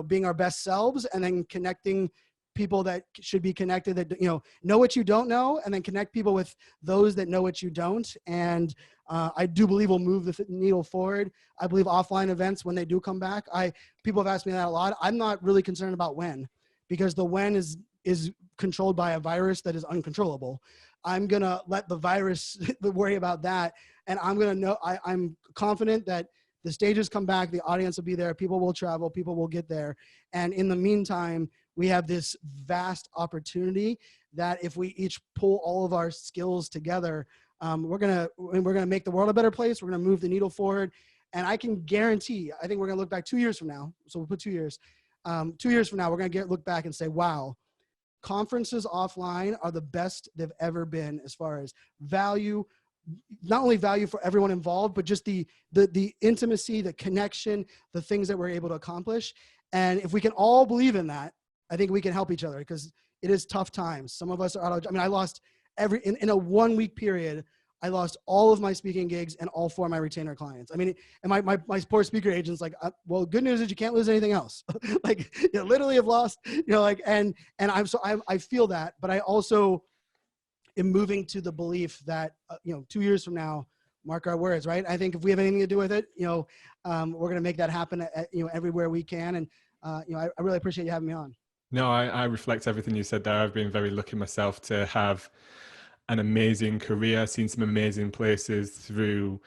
being our best selves, and then connecting people that should be connected, that, know what you don't know, and then connect people with those that know what you don't. And I do believe we'll move the needle forward. I believe offline events, when they do come back, people have asked me that a lot. I'm not really concerned about when, because the when is controlled by a virus that is uncontrollable. I'm going to let the virus worry about that. And I'm going to know, I'm confident that the stages come back, the audience will be there, people will travel, people will get there. And in the meantime, we have this vast opportunity that if we each pull all of our skills together, we're gonna make the world a better place. We're gonna move the needle forward. And I can guarantee, I think we're gonna look back 2 years from now. So we'll put 2 years. 2 years from now, we're gonna look back and say, wow, conferences offline are the best they've ever been as far as value, not only value for everyone involved, but just the intimacy, the connection, the things that we're able to accomplish. And if we can all believe in that, I think we can help each other, because it is tough times. Some of us are out of, I lost in a 1 week period, I lost all of my speaking gigs and all 4 of my retainer clients. And my poor speaker agent's like, well, good news is you can't lose anything else. Like, literally have lost, and I feel that, but I also am moving to the belief that, 2 years from now, mark our words, right? I think if we have anything to do with it, we're going to make that happen everywhere we can. And, I really appreciate you having me on. No, I reflect everything you said there. I've been very lucky myself to have an amazing career, seen some amazing places through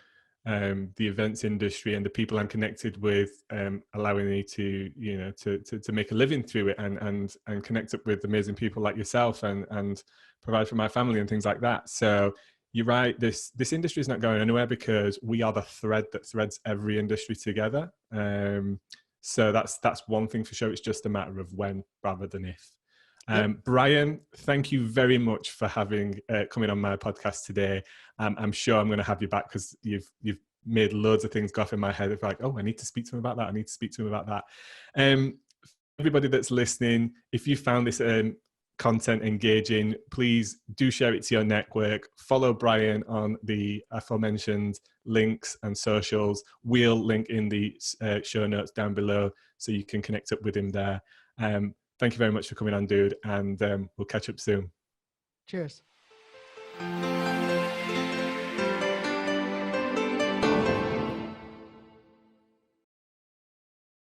the events industry, and the people I'm connected with, allowing me to, to make a living through it, and connect up with amazing people like yourself, and provide for my family and things like that. So you're right. This industry is not going anywhere, because we are the thread that threads every industry together. So that's one thing for sure. It's just a matter of when rather than if. Brian, thank you very much for having coming on my podcast today. I'm sure I'm going to have you back because you've made loads of things go off in my head of like, oh, I need to speak to him about that. I need to speak to him about that. Everybody that's listening, if you found this content engaging, please do share it to your network. Follow Brian on the aforementioned links and socials. We'll link in the show notes down below so you can connect up with him there. Thank you very much for coming on, dude, and we'll catch up soon. Cheers.